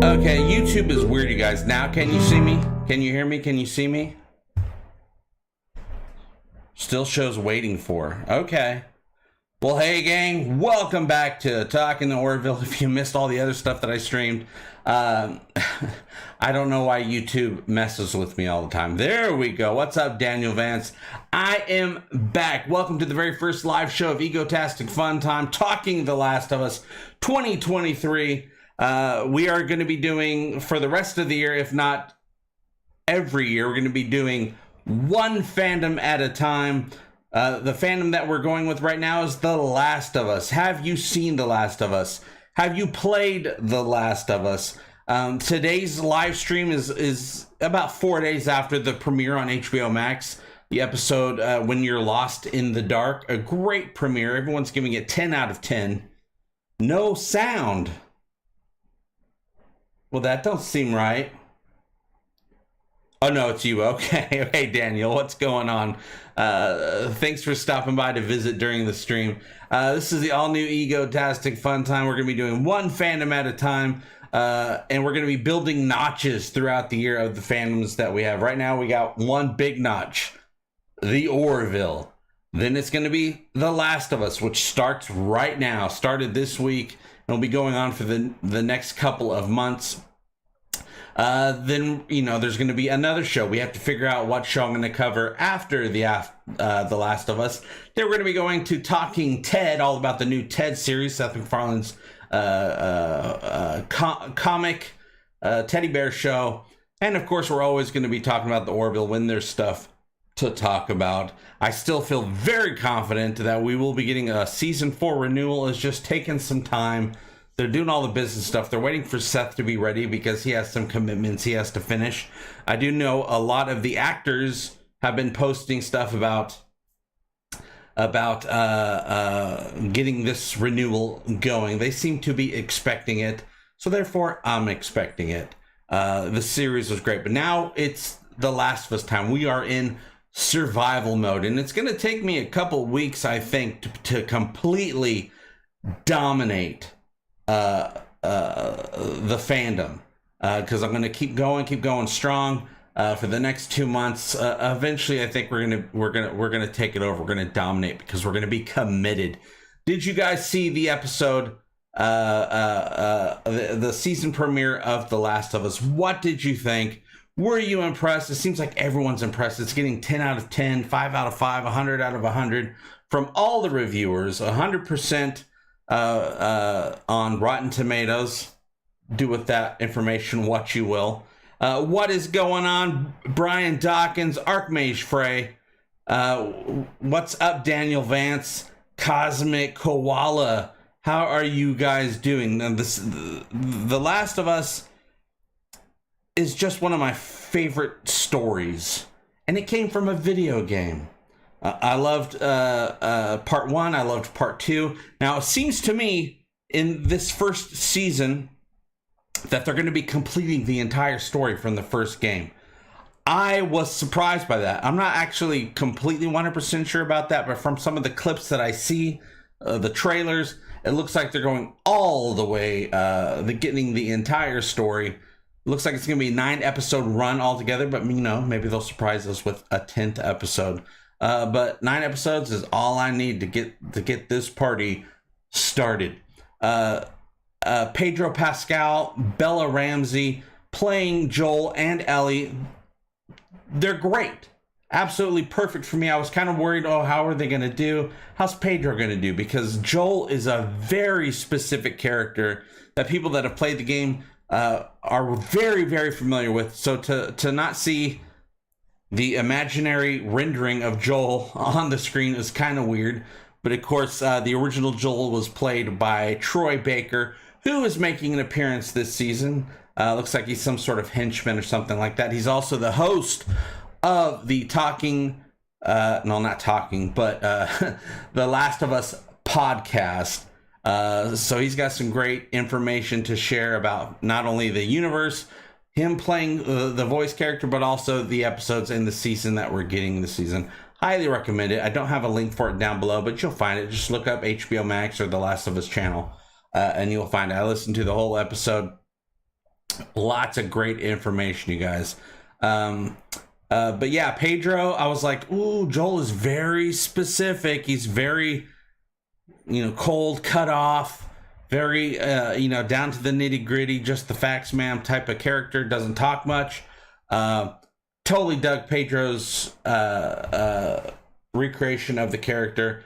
Okay, YouTube is weird, you guys. Now, can you see me? Can you hear me? Can you see me? Still shows waiting for. Okay. Well, hey, gang. Welcome back to Talking to Orville. If you missed all the other stuff that I streamed, I don't know why YouTube messes with me all the time. There we go. What's up, Daniel Vance? I am back. Welcome to the very first live show of Egotastic FunTime, Talking The Last of Us 2023. We are going to be doing, for the rest of the year, if not every year, we're going to be doing one fandom at a time. The fandom that we're going with right now is The Last of Us. Have you seen The Last of Us? Have you played The Last of Us? Today's live stream is about 4 days after the premiere on HBOmax. The episode, When You're Lost in the Dark. A great premiere. Everyone's giving it 10 out of 10. No sound. Well, that don't seem right. Oh, no, it's you. Okay. Hey, Daniel, what's going on? Thanks for stopping by to visit during the stream. This is the all-new Egotastic FunTime. We're going to be doing one fandom at a time, and we're going to be building notches throughout the year of the fandoms that we have. Right now, we got one big notch, the Orville. Then it's going to be The Last of Us, which starts right now, started this week. It'll be going on for the next couple of months. Then, you know, there's going to be another show. We have to figure out what show I'm going to cover after The Last of Us. Then we're going to be going to Talking Ted, all about the new Ted series, Seth MacFarlane's comic teddy bear show. And, of course, we're always going to be talking about the Orville when there's stuff to talk about. I still feel very confident that we will be getting a season 4 renewal. It's just taking some time. They're doing all the business stuff. They're waiting for Seth to be ready because he has some commitments he has to finish. I do know a lot of the actors have been posting stuff about getting this renewal going. They seem to be expecting it, so therefore I'm expecting it. The series was great, but now it's The Last of Us time. We are in survival mode, and it's going to take me a couple weeks, I think, to completely dominate the fandom, because I'm going to keep going strong for the next 2 months. Eventually, I think we're gonna take it over. We're gonna dominate because we're gonna be committed. Did you guys see the episode, the season premiere of The Last of Us? What did you think? Were you impressed? It seems like everyone's impressed. It's getting 10 out of 10, 5 out of 5, 100 out of 100 from all the reviewers. 100% on Rotten Tomatoes. Do with that information what you will. What is going on? Brian Dawkins, Archmage Frey. What's up, Daniel Vance? Cosmic Koala. How are you guys doing? Now, The Last of Us is just one of my favorite stories, and it came from a video game. I loved part 1. I loved part 2. Now, it seems to me in this first season that they're going to be completing the entire story from the first game. I was surprised by that. I'm not actually completely 100% sure about that, but from some of the clips that I see, the trailers, it looks like they're going all the way, getting the entire story. Looks like it's going to be a 9-episode run altogether, but, you know, maybe they'll surprise us with a 10th episode. But 9 episodes is all I need to get this party started. Pedro Pascal, Bella Ramsey playing Joel and Ellie. They're great. Absolutely perfect for me. I was kind of worried, how are they going to do? How's Pedro going to do? Because Joel is a very specific character that people that have played the game are very, very familiar with. So to not see the imaginary rendering of Joel on the screen is kind of weird. But of course, the original Joel was played by Troy Baker, who is making an appearance this season. Looks like he's some sort of henchman or something like that. He's also the host of the The Last of Us podcast. So he's got some great information to share about not only the universe, him playing the voice character, but also the episodes in the season that we're getting this season. Highly recommend it. I don't have a link for it down below, but you'll find it. Just look up HBOmax or The Last of Us channel, and you'll find it. I listened to the whole episode. Lots of great information, you guys. But yeah, Pedro, I was like, ooh, Joel is very specific. He's very, cold, cut off, very, down to the nitty gritty, just the facts, ma'am type of character. Doesn't talk much. Totally dug Pedro's recreation of the character.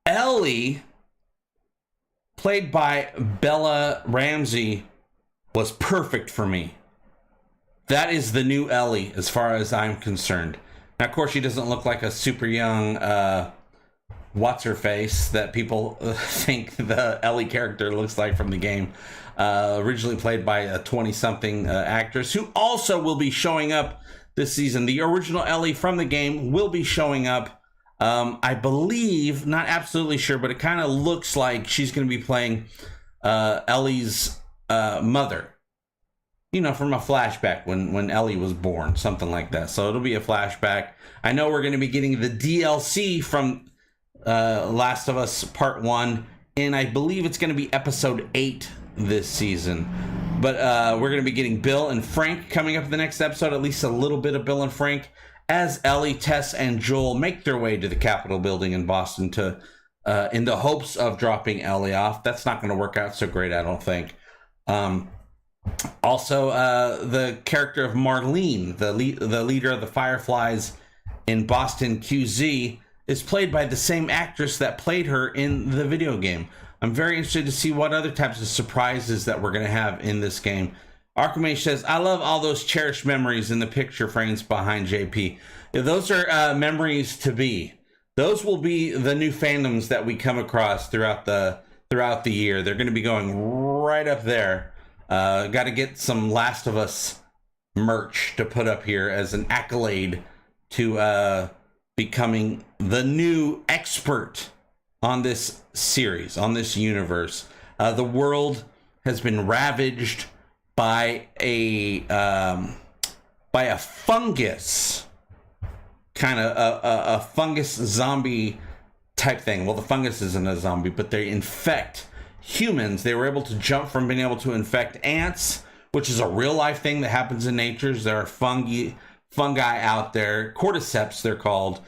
Ellie, played by Bella Ramsey, was perfect for me. That is the new Ellie, as far as I'm concerned. Now, of course, she doesn't look like a super young what's-her-face that people think the Ellie character looks like from the game. Originally played by a 20-something actress who also will be showing up this season. The original Ellie from the game will be showing up. I believe, not absolutely sure, but it kind of looks like she's going to be playing Ellie's mother. From a flashback when Ellie was born, something like that. So it'll be a flashback. I know we're going to be getting the DLC from Last of Us Part 1, and I believe it's going to be Episode 8 this season. But we're going to be getting Bill and Frank coming up in the next episode, at least a little bit of Bill and Frank, as Ellie, Tess, and Joel make their way to the Capitol building in Boston to in the hopes of dropping Ellie off. That's not going to work out so great, I don't think. Also, the character of Marlene, the leader of the Fireflies in Boston QZ, is played by the same actress that played her in the video game. I'm very interested to see what other types of surprises that we're going to have in this game. Archimage says, I love all those cherished memories in the picture frames behind JP. Those are memories to be. Those will be the new fandoms that we come across throughout the year. They're going to be going right up there. Got to get some Last of Us merch to put up here as an accolade to becoming the new expert on this series, on this universe. The world has been ravaged by a fungus, kind of a fungus zombie type thing. Well, the fungus isn't a zombie, but they infect humans. They were able to jump from being able to infect ants, which is a real life thing that happens in nature. There are fungi out there, cordyceps they're called,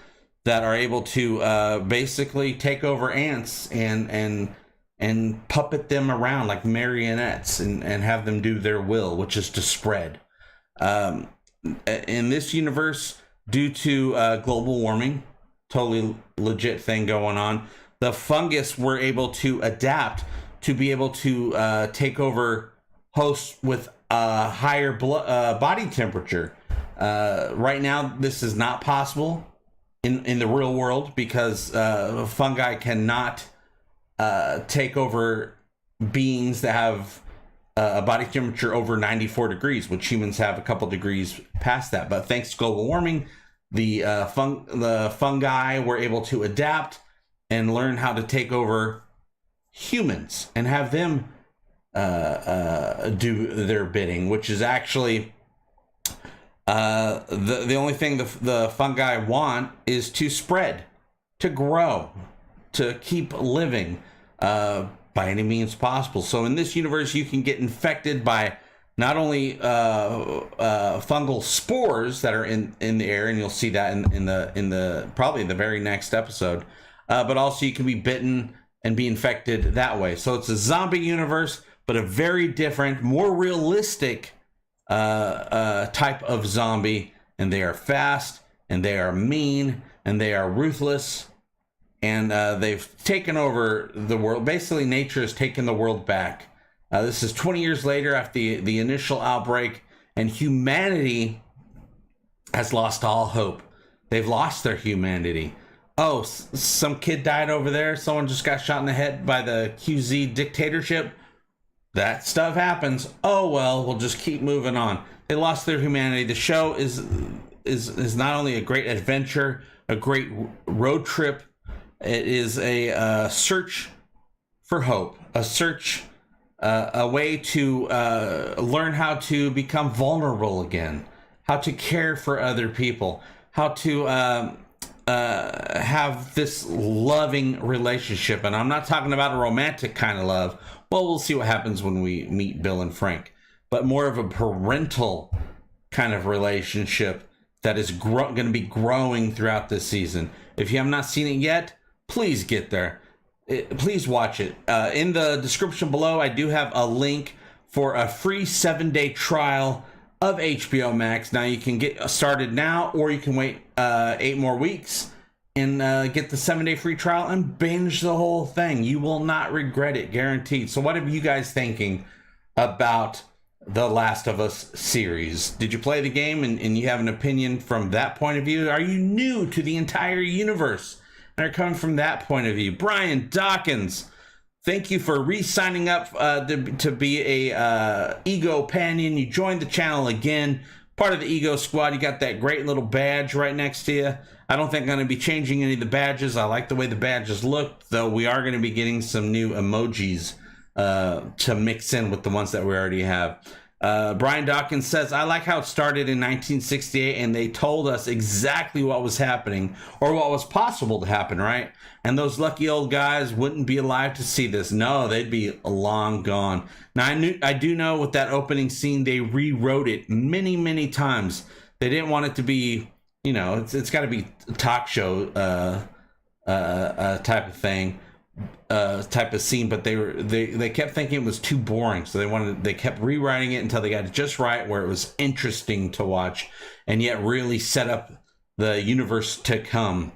that are able to basically take over ants and puppet them around like marionettes and have them do their will, which is to spread. In this universe, due to global warming, totally legit thing going on, the fungus were able to adapt to be able to take over hosts with a higher body temperature. Right now, this is not possible in the real world because fungi cannot take over beings that have a body temperature over 94 degrees, which humans have a couple degrees past that. But thanks to global warming, the fungi were able to adapt and learn how to take over humans and have them do their bidding, which is actually the only thing the fungi want is to spread, to grow, to keep living by any means possible. So in this universe, you can get infected by not only fungal spores that are in the air, and you'll see that in the probably the very next episode, but also you can be bitten and be infected that way. So it's a zombie universe, but a very different, more realistic type of zombie, and they are fast, and they are mean, and they are ruthless, and they've taken over the world. Basically, nature has taken the world back. This is 20 years later after the initial outbreak, and humanity has lost all hope. They've lost their humanity. Oh, some kid died over there. Someone just got shot in the head by the QZ dictatorship. That stuff happens. Oh, well, we'll just keep moving on. They lost their humanity. The show is not only a great adventure, a great road trip. It is a search for hope, a search a way to learn how to become vulnerable again, how to care for other people, how to have this loving relationship. And I'm not talking about a romantic kind of love. Well, we'll see what happens when we meet Bill and Frank, but more of a parental kind of relationship that is going to be growing throughout this season. If you have not seen it yet, please get there. Please watch it. In the description below, I do have a link for a free 7-day trial of HBOmax. Now you can get started now, or you can wait 8 more weeks and get the 7-day free trial and binge the whole thing. You will not regret it, guaranteed. So what are you guys thinking about the Last of Us series? Did you play the game and you have an opinion from that point of view? Are you new to the entire universe and are coming from that point of view? Brian Dawkins, thank you for re-signing up to be a Ego Panion. You joined the channel again, part of the Ego Squad. You got that great little badge right next to you. I don't think I'm going to be changing any of the badges. I like the way the badges look, though we are going to be getting some new emojis to mix in with the ones that we already have. Brian Dawkins says, I like how it started in 1968 and they told us exactly what was happening, or what was possible to happen, right? And those lucky old guys wouldn't be alive to see this. No, they'd be long gone. Now, I do know with that opening scene, they rewrote it many, many times. They didn't want it to be, you know, it's got to be a talk show type of thing. Type of scene, but they kept thinking it was too boring, so they kept rewriting it until they got it just right, where it was interesting to watch and yet really set up the universe to come.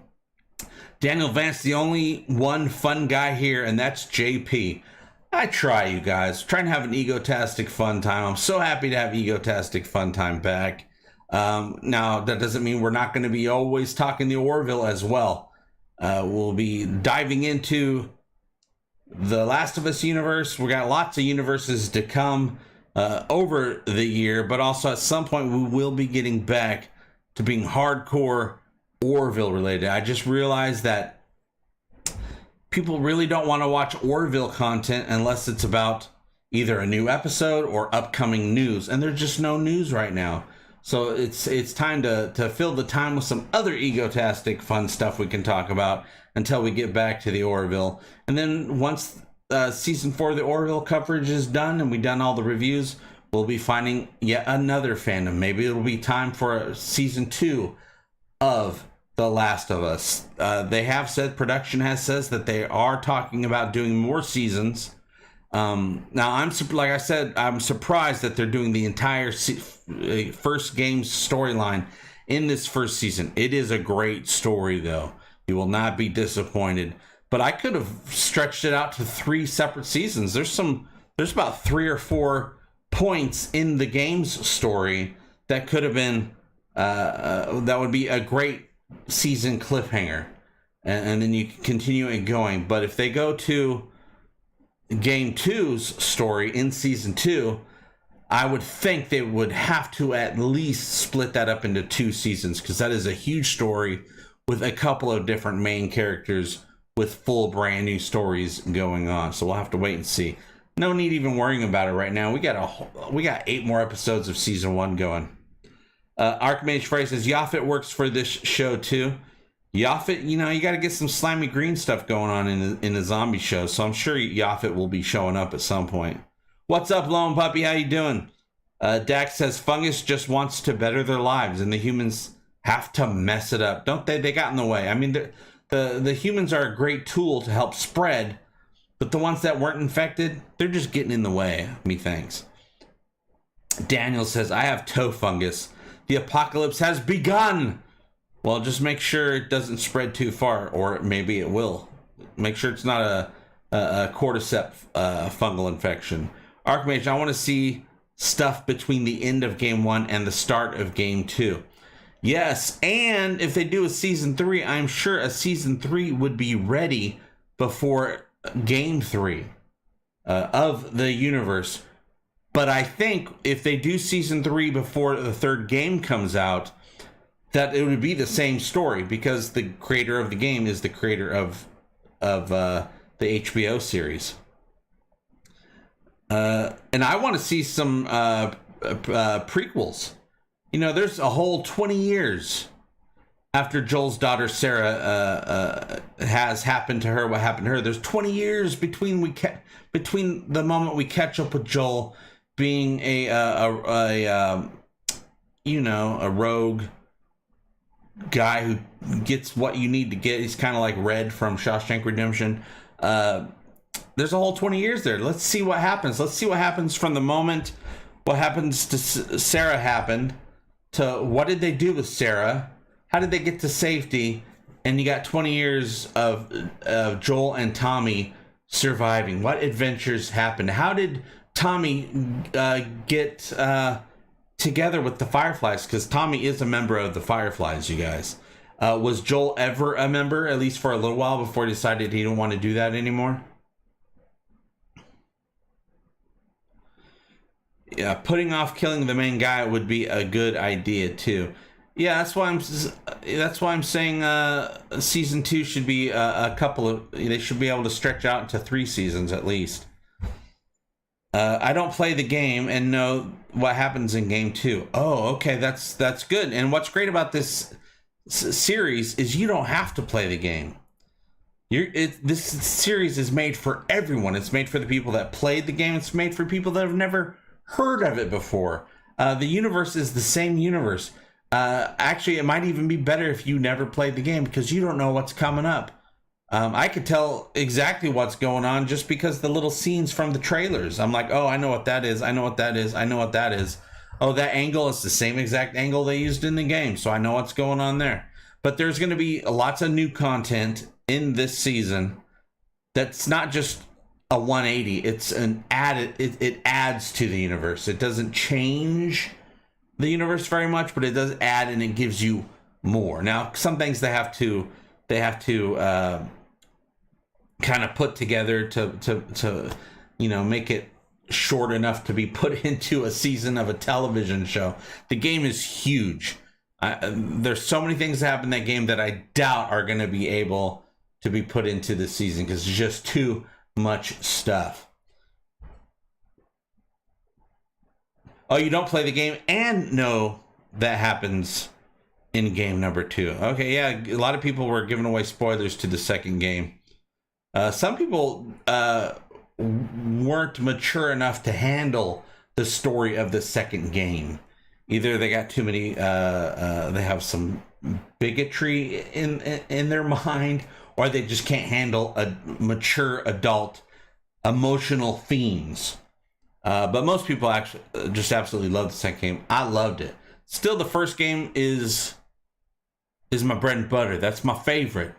Daniel Vance, the only one fun guy here, and that's JP. I try, you guys, trying to have an Egotastic Fun Time. I'm so happy to have Egotastic Fun Time back. Now that doesn't mean we're not going to be always talking the Orville as well. We'll be diving into the Last of Us universe. We got lots of universes to come over the year, but also at some point we will be getting back to being hardcore Orville related. I just realized that people really don't want to watch Orville content unless it's about either a new episode or upcoming news, and there's just no news right now. So it's time to fill the time with some other egotastic fun stuff we can talk about until we get back to the Orville. And then once season 4 of the Orville coverage is done and we've done all the reviews, we'll be finding yet another fandom. Maybe it'll be time for season 2 of The Last of Us. They have said, production says that they are talking about doing more seasons. Now, like I said, I'm surprised that they're doing the entire first game's storyline in this first season. It is a great story, though. You will not be disappointed. But I could have stretched it out to 3 separate seasons. There's about 3 or 4 points in the game's story that could have been that would be a great season cliffhanger, and then you can continue it going. But if they go to Game 2's story in Season 2, I would think they would have to at least split that up into 2 seasons, because that is a huge story with a couple of different main characters with full brand new stories going on. So we'll have to wait and see. No need even worrying about it right now. We got 8 more episodes of Season 1 going. Archmage Frey says, Yaphet works for this show too. Yaphet, you know, you got to get some slimy green stuff going on in the zombie show, so I'm sure Yaphet will be showing up at some point. What's up, Lone Puppy? How you doing? Dax says, Fungus just wants to better their lives, and the humans have to mess it up, don't they? They got in the way. I mean, the humans are a great tool to help spread, but the ones that weren't infected, they're just getting in the way. Methinks. Daniel says, I have toe fungus. The apocalypse has begun. Well, just make sure it doesn't spread too far, or maybe it will. Make sure it's not a cordyceps fungal infection. Archmage, I want to see stuff between the end of Game 1 and the start of Game 2. Yes, and if they do a Season 3, I'm sure a Season 3 would be ready before Game 3 of the universe. But I think if they do Season 3 before the 3rd game comes out, that it would be the same story, because the creator of the game is the creator of the HBO series. And I want to see some prequels. You know, there's a whole 20 years after Joel's daughter Sarah has happened to her what happened to her. There's 20 years between the moment we catch up with Joel being a rogue guy who gets what you need to get. He's kind of like Red from Shawshank Redemption. There's a whole 20 years there. Let's see what happens. Let's see what happens from the moment what happens to Sarah happened to what did they do with Sarah? How did they get to safety? And you got 20 years of Joel and Tommy surviving. What adventures happened? How did Tommy get together with the Fireflies? Because Tommy is a member of the Fireflies, you guys. Was Joel ever a member, at least for a little while, before he decided he didn't want to do that anymore? Yeah, putting off killing the main guy would be a good idea too. Yeah, that's why I'm saying season 2 should be a couple of. They should be able to stretch out into 3 seasons at least. I don't play the game and know what happens in game 2. Oh, okay, that's good. And what's great about this series is you don't have to play the game. This series is made for everyone. It's made for the people that played the game. It's made for people that have never heard of it before. The universe is the same universe. Actually, it might even be better if you never played the game because you don't know what's coming up. I could tell exactly what's going on just because the little scenes from the trailers. I'm like, oh, I know what that is. I know what that is. I know what that is. Oh, that angle is the same exact angle they used in the game. So I know what's going on there. But there's going to be lots of new content in this season. That's not just a 180. It's an added. It adds to the universe. It doesn't change the universe very much, but it does add, and it gives you more. Now, some things they have to kind of put together to make it short enough to be put into a season of a television show. The game is huge. There's so many things that happen in that game that I doubt are going to be able to be put into the season because it's just too much stuff. Oh, you don't play the game and know that happens in game number 2. Okay, yeah, a lot of people were giving away spoilers to the second game. Some people weren't mature enough to handle the story of the second game. Either they got too many, they have some bigotry in their mind, or they just can't handle a mature adult emotional themes. But most people actually just absolutely love the second game. I loved it. Still, the first game is my bread and butter. That's my favorite.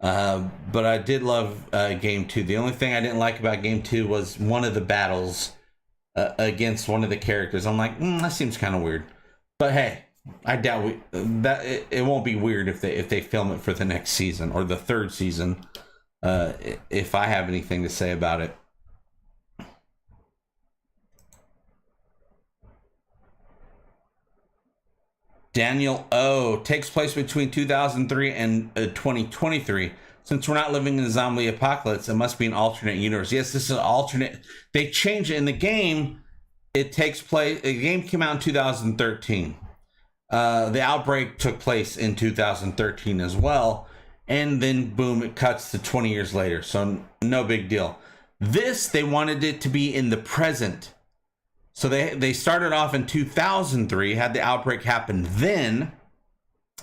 But I did love game 2. The only thing I didn't like about game 2 was one of the battles against one of the characters. I'm like, that seems kind of weird. But hey, I doubt it won't be weird if they film it for the next season or the third season. If I have anything to say about it. Daniel O. Takes place between 2003 and 2023. Since we're not living in a zombie apocalypse, it must be an alternate universe. Yes, this is an alternate. They changed it in the game. It takes place. The game came out in 2013. The outbreak took place in 2013 as well. And then, boom, it cuts to 20 years later. So no big deal. This, they wanted it to be in the present. So they started off in 2003, had the outbreak happen then,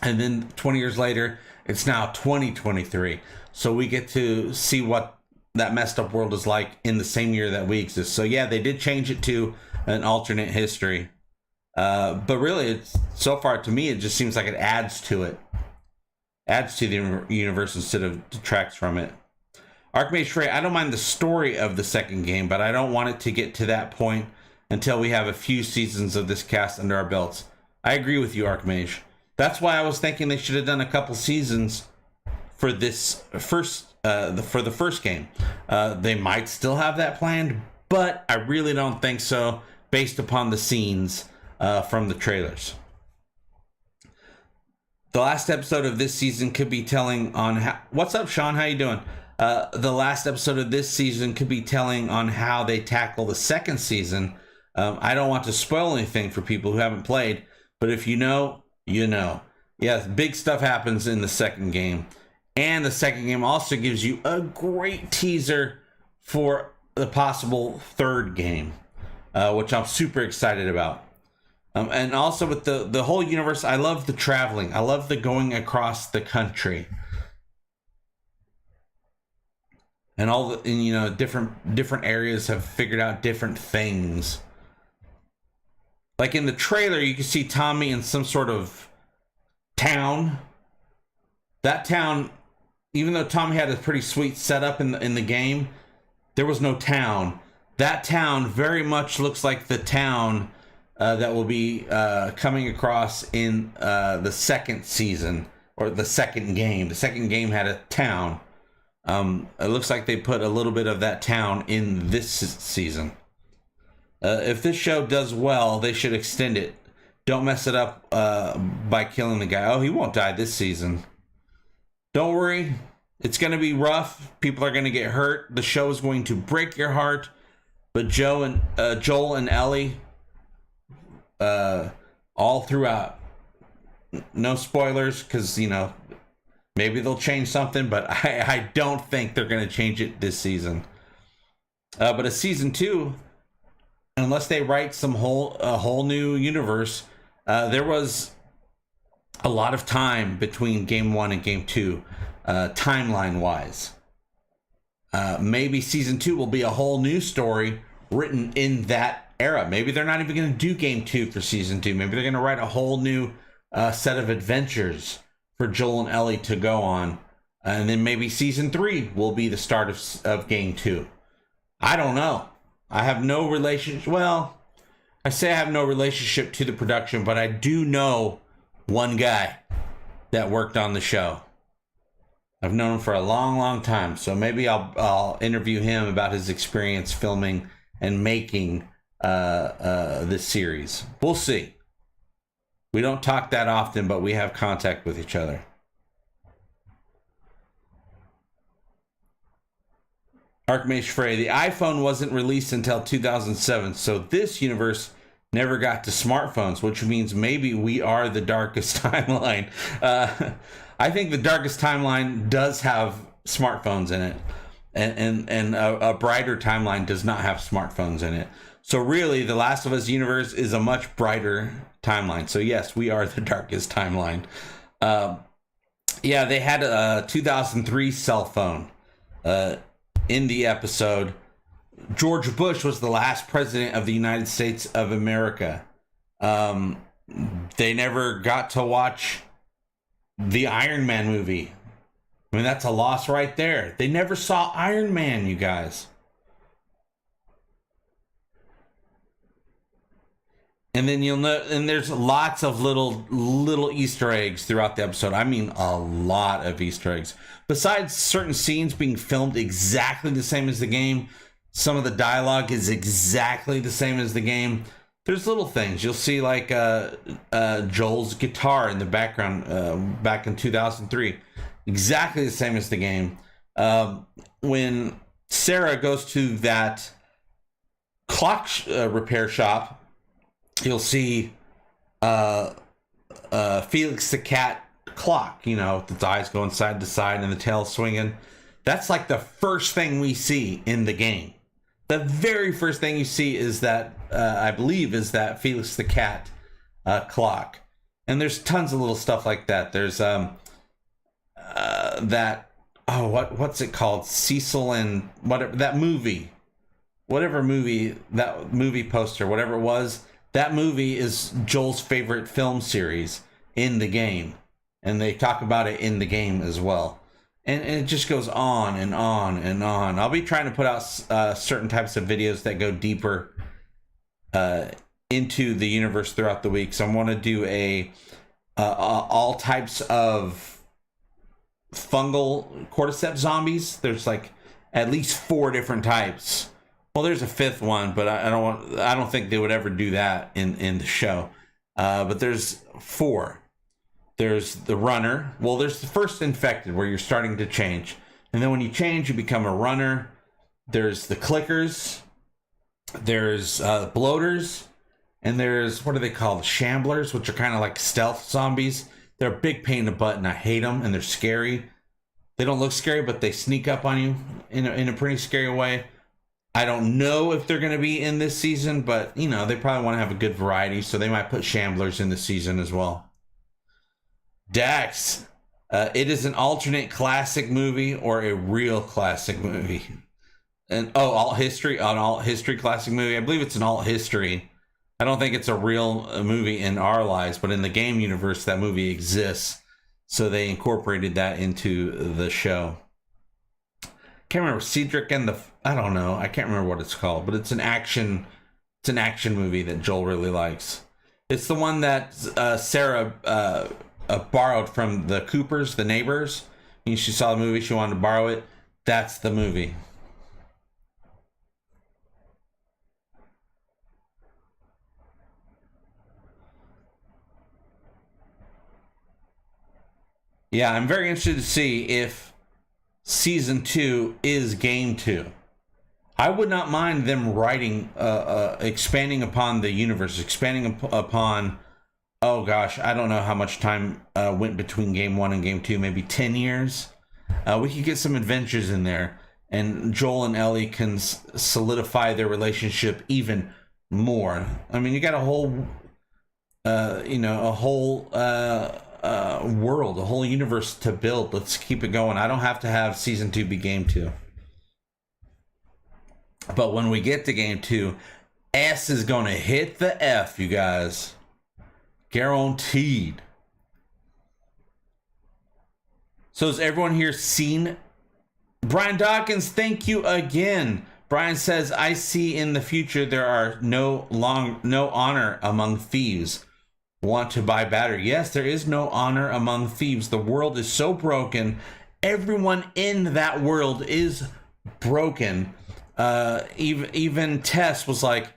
and then 20 years later, it's now 2023. So we get to see what that messed up world is like in the same year that we exist. So yeah, they did change it to an alternate history. But really, so far to me, it just seems like it adds to it. Adds to the universe instead of detracts from it. Archmage Frey, I don't mind the story of the second game, but I don't want it to get to that point until we have a few seasons of this cast under our belts. I agree with you, Archmage. That's why I was thinking they should have done a couple seasons for this first, for the first game. They might still have that planned, but I really don't think so, based upon the scenes from the trailers. The last episode of this season could be telling on how... What's up, Sean? How you doing? The last episode of this season could be telling on how they tackle the second season. I don't want to spoil anything for people who haven't played, but if you know, you know. Yes, big stuff happens in the second game. And the second game also gives you a great teaser for the possible third game, which I'm super excited about. And also with the whole universe, I love the traveling. I love the going across the country. And all the, and, you know, different areas have figured out different things. Like in the trailer, you can see Tommy in some sort of town. That town, even though Tommy had a pretty sweet setup in the game, there was no town. That town very much looks like the town that will be coming across in the second season, or the second game. The second game had a town. It looks like they put a little bit of that town in this season. If this show does well, they should extend it. Don't mess it up by killing the guy. Oh, he won't die this season. Don't worry. It's going to be rough. People are going to get hurt. The show is going to break your heart. But Joel and Ellie, all throughout. No spoilers, because, you know, maybe they'll change something, but I don't think they're going to change it this season. But a season 2, unless they write a whole new universe, there was a lot of time between game 1 and game 2, timeline wise. Maybe season 2 will be a whole new story written in that era. Maybe they're not even going to do game 2 for season 2. Maybe they're going to write a whole new set of adventures for Joel and Ellie to go on. And then maybe season 3 will be the start of game 2. I don't know. I have no relationship. Well, I say I have no relationship to the production, but I do know one guy that worked on the show. I've known him for a long, long time. So maybe I'll interview him about his experience filming and making this series. We'll see. We don't talk that often, but we have contact with each other. Archmage Frey, the iPhone wasn't released until 2007, so this universe never got to smartphones, which means maybe we are the darkest timeline. I think the darkest timeline does have smartphones in it, and a brighter timeline does not have smartphones in it. So really, the Last of Us universe is a much brighter timeline. So yes, we are the darkest timeline. Yeah, they had a 2003 cell phone in the episode. George Bush was the last president of the United States of America. They never got to watch the Iron Man movie. I mean, that's a loss right there. They never saw Iron Man, you guys. And then you'll know, and there's lots of little Easter eggs throughout the episode. I mean, a lot of Easter eggs. Besides certain scenes being filmed exactly the same as the game, some of the dialogue is exactly the same as the game. There's little things. You'll see like Joel's guitar in the background back in 2003. Exactly the same as the game. When Sarah goes to that clock repair shop, you'll see Felix the cat clock, you know, with its eyes going side to side and the tail swinging. That's like the first thing we see in the game. The very first thing you see is that, I believe, is that Felix the cat clock. And there's tons of little stuff like that. There's that, what's it called? Cecil and whatever, that movie. Whatever movie, that movie poster, whatever it was, that movie is Joel's favorite film series in the game. And they talk about it in the game as well. And it just goes on and on and on. I'll be trying to put out certain types of videos that go deeper into the universe throughout the week. So I want to do all types of fungal cordyceps zombies. There's like at least 4 different types. Well, there's a 5th one, but I don't think they would ever do that in the show. But there's 4. There's the runner. Well, there's the first infected where you're starting to change. And then when you change, you become a runner. There's the clickers, there's bloaters, and there's, what are they called? Shamblers, which are kind of like stealth zombies. They're a big pain in the butt, and I hate them, and they're scary. They don't look scary, but they sneak up on you in a pretty scary way. I don't know if they're going to be in this season, but, you know, they probably want to have a good variety, so they might put Shamblers in the season as well. Dax, it is an alternate classic movie or a real classic movie. And alt history classic movie. I believe it's an alt history. I don't think it's a real movie in our lives, but in the game universe, that movie exists. So they incorporated that into the show. Can't remember Cedric and the, I don't know. I can't remember what it's called, but it's an action movie that Joel really likes. It's the one that Sarah borrowed from the Coopers, the neighbors. She saw the movie, she wanted to borrow it. That's the movie. Yeah, I'm very interested to see if season 2 is game 2. I would not mind them writing, expanding upon the universe, expanding upon, oh gosh, I don't know how much time went between game 1 and game 2, maybe 10 years. We could get some adventures in there, and Joel and Ellie can solidify their relationship even more. I mean, you got a whole, world, a whole universe to build. Let's keep it going. I don't have to have season 2 be game 2. But when we get to game 2, S is gonna hit the F, you guys. Guaranteed. So has everyone here seen? Brian Dawkins, thank you again. Brian says, I see in the future there are no honor among thieves. Want to buy battery? Yes, there is no honor among thieves. The world is so broken. Everyone in that world is broken. Even Tess was like,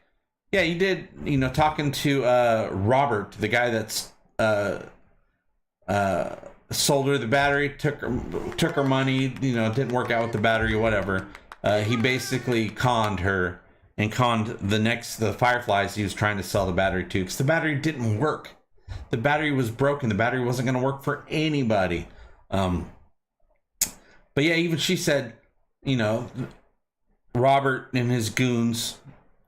yeah, you did, talking to Robert, the guy that's sold her the battery, took her money, didn't work out with the battery or whatever. He basically conned her and conned the Fireflies he was trying to sell the battery to, because the battery didn't work. The battery was broken. The battery wasn't going to work for anybody. But yeah, even she said, Robert and his goons,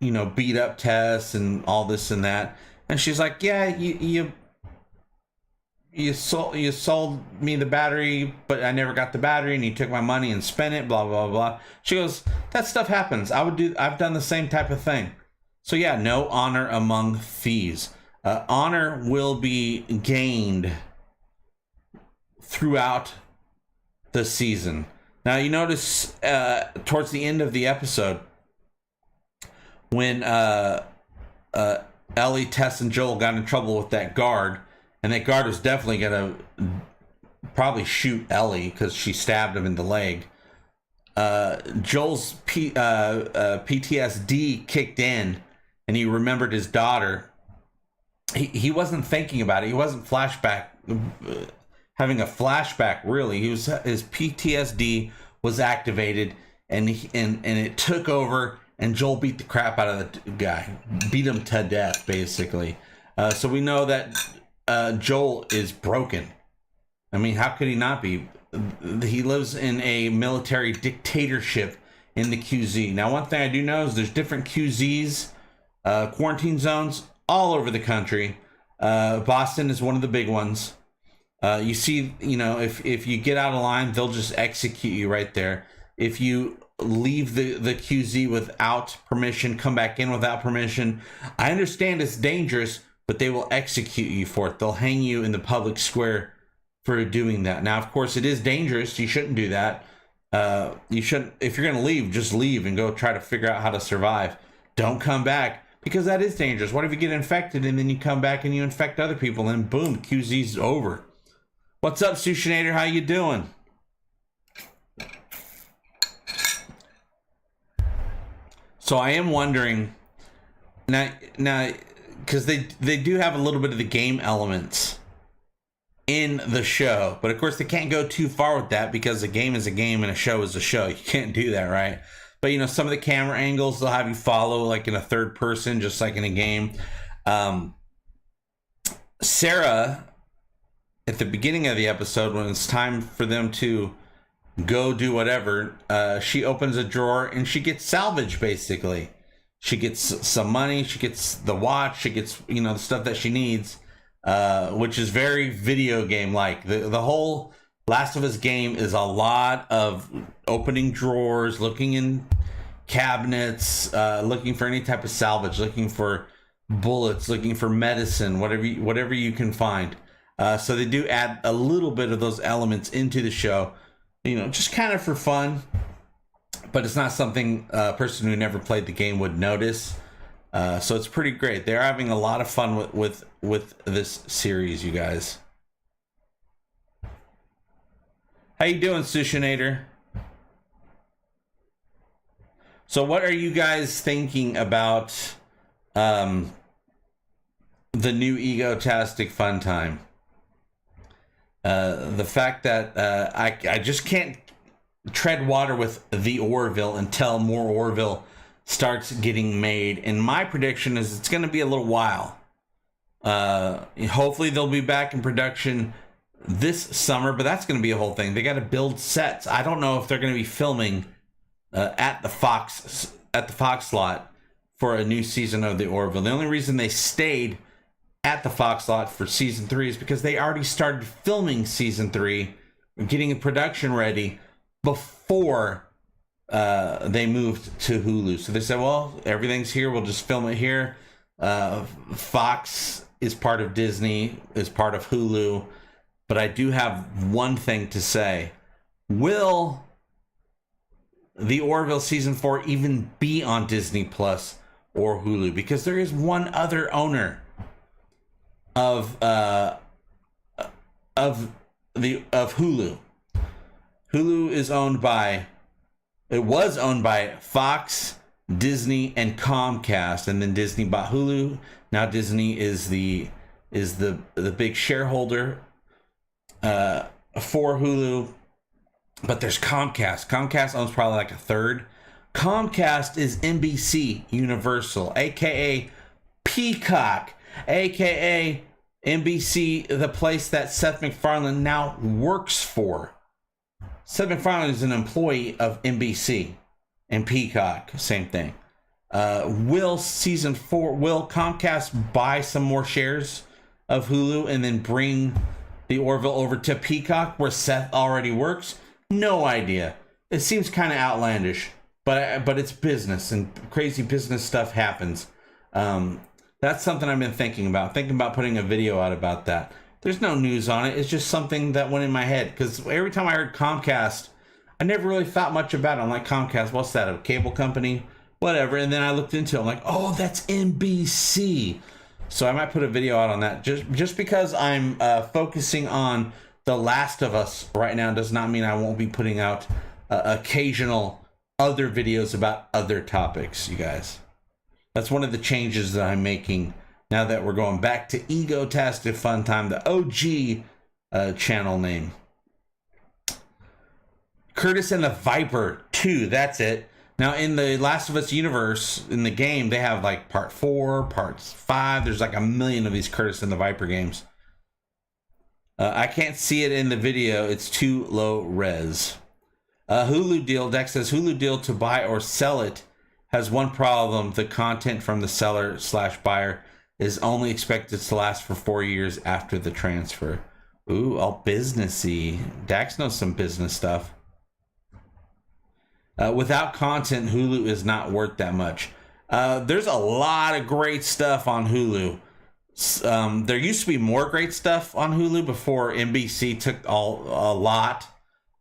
beat up Tess and all this and that. And she's like, yeah, you sold me the battery, but I never got the battery, and you took my money and spent it, blah, blah, blah. She goes, that stuff happens. I've done the same type of thing. So yeah, no honor among thieves. Honor will be gained throughout the season. Now you notice towards the end of the episode, when Ellie, Tess, and Joel got in trouble with that guard, and that guard was definitely gonna probably shoot Ellie because she stabbed him in the leg. Joel's PTSD kicked in, and he remembered his daughter. He wasn't thinking about it. He wasn't having a flashback, really. His PTSD was activated, and it took over, and Joel beat the crap out of the guy, beat him to death, basically. So we know that Joel is broken. I mean, how could he not be? He lives in a military dictatorship in the QZ. Now, one thing I do know is there's different QZs, quarantine zones, all over the country. Boston is one of the big ones. You see, if you get out of line, they'll just execute you right there. If you leave the QZ without permission, come back in without permission, I understand it's dangerous, but they will execute you for it. They'll hang you in the public square for doing that. Now, of course, it is dangerous. You shouldn't do that. You shouldn't. If you're going to leave, just leave and go try to figure out how to survive. Don't come back, because that is dangerous. What if you get infected and then you come back and you infect other people, and boom, QZ's over. What's up, Sushinator? How you doing? So I am wondering now, because they do have a little bit of the game elements in the show. But of course, they can't go too far with that because a game is a game and a show is a show. You can't do that, right? But, you know, some of the camera angles, they'll have you follow like in a third person, just like in a game. Sarah, at the beginning of the episode, when it's time for them to go do whatever, she opens a drawer and she gets salvage, basically. She gets some money, she gets the watch, she gets, you know, the stuff that she needs, which is very video game like. The whole Last of Us game is a lot of opening drawers, looking in cabinets, looking for any type of salvage, looking for bullets, looking for medicine, whatever you can find. So they do add a little bit of those elements into the show, you know, just kind of for fun. But it's not something a person who never played the game would notice. So it's pretty great. They're having a lot of fun with this series, you guys. How you doing, Sushinator? So what are you guys thinking about the new Egotastic FunTime? The fact that I just can't tread water with the Orville until more Orville starts getting made, and my prediction is it's going to be a little while. Hopefully they'll be back in production this summer, but that's going to be a whole thing. They got to build sets. I don't know if they're going to be filming at the Fox lot for a new season of the Orville. The only reason they stayed at the Fox lot for season 3 is because they already started filming season 3, getting the production ready before they moved to Hulu. So they said, well, everything's here, we'll just film it here. Fox is part of Disney, is part of Hulu. But I do have one thing to say. Will the Orville season 4 even be on Disney Plus or Hulu? Because there is one other owner of Hulu. Hulu is owned by, it was owned by Fox, Disney, and Comcast, and then Disney bought Hulu. Now Disney is the big shareholder for Hulu. But there's Comcast. Comcast owns probably like a third. Comcast is NBC Universal, aka Peacock, aka NBC, the place that Seth MacFarlane now works for. Seth MacFarlane is an employee of NBC and Peacock, same thing. Will Comcast buy some more shares of Hulu and then bring the Orville over to Peacock where Seth already works? No idea. It seems kind of outlandish, but it's business, and crazy business stuff happens. That's something I've been thinking about putting a video out about that. There's no news on it. It's just something that went in my head, because every time I heard Comcast, I never really thought much about it. I'm like, Comcast, what's that, a cable company? Whatever. And then I looked into it. I'm like, oh, that's NBC. So I might put a video out on that. Just because I'm focusing on The Last of Us right now does not mean I won't be putting out occasional other videos about other topics, you guys. That's one of the changes that I'm making now that we're going back to Egotastic FunTime, the OG channel name. Curtis and the Viper 2, that's it. Now, in the Last of Us universe, in the game, they have like part 4, parts 5. There's like a million of these Curtis and the Viper games. I can't see it in the video. It's too low res. Hulu deal. Dex says, Hulu deal to buy or sell it has one problem. The content from the seller/buyer is only expected to last for 4 years after the transfer. Ooh, all businessy. Dax knows some business stuff. Without content, Hulu is not worth that much. There's a lot of great stuff on Hulu. There used to be more great stuff on Hulu before NBC took a lot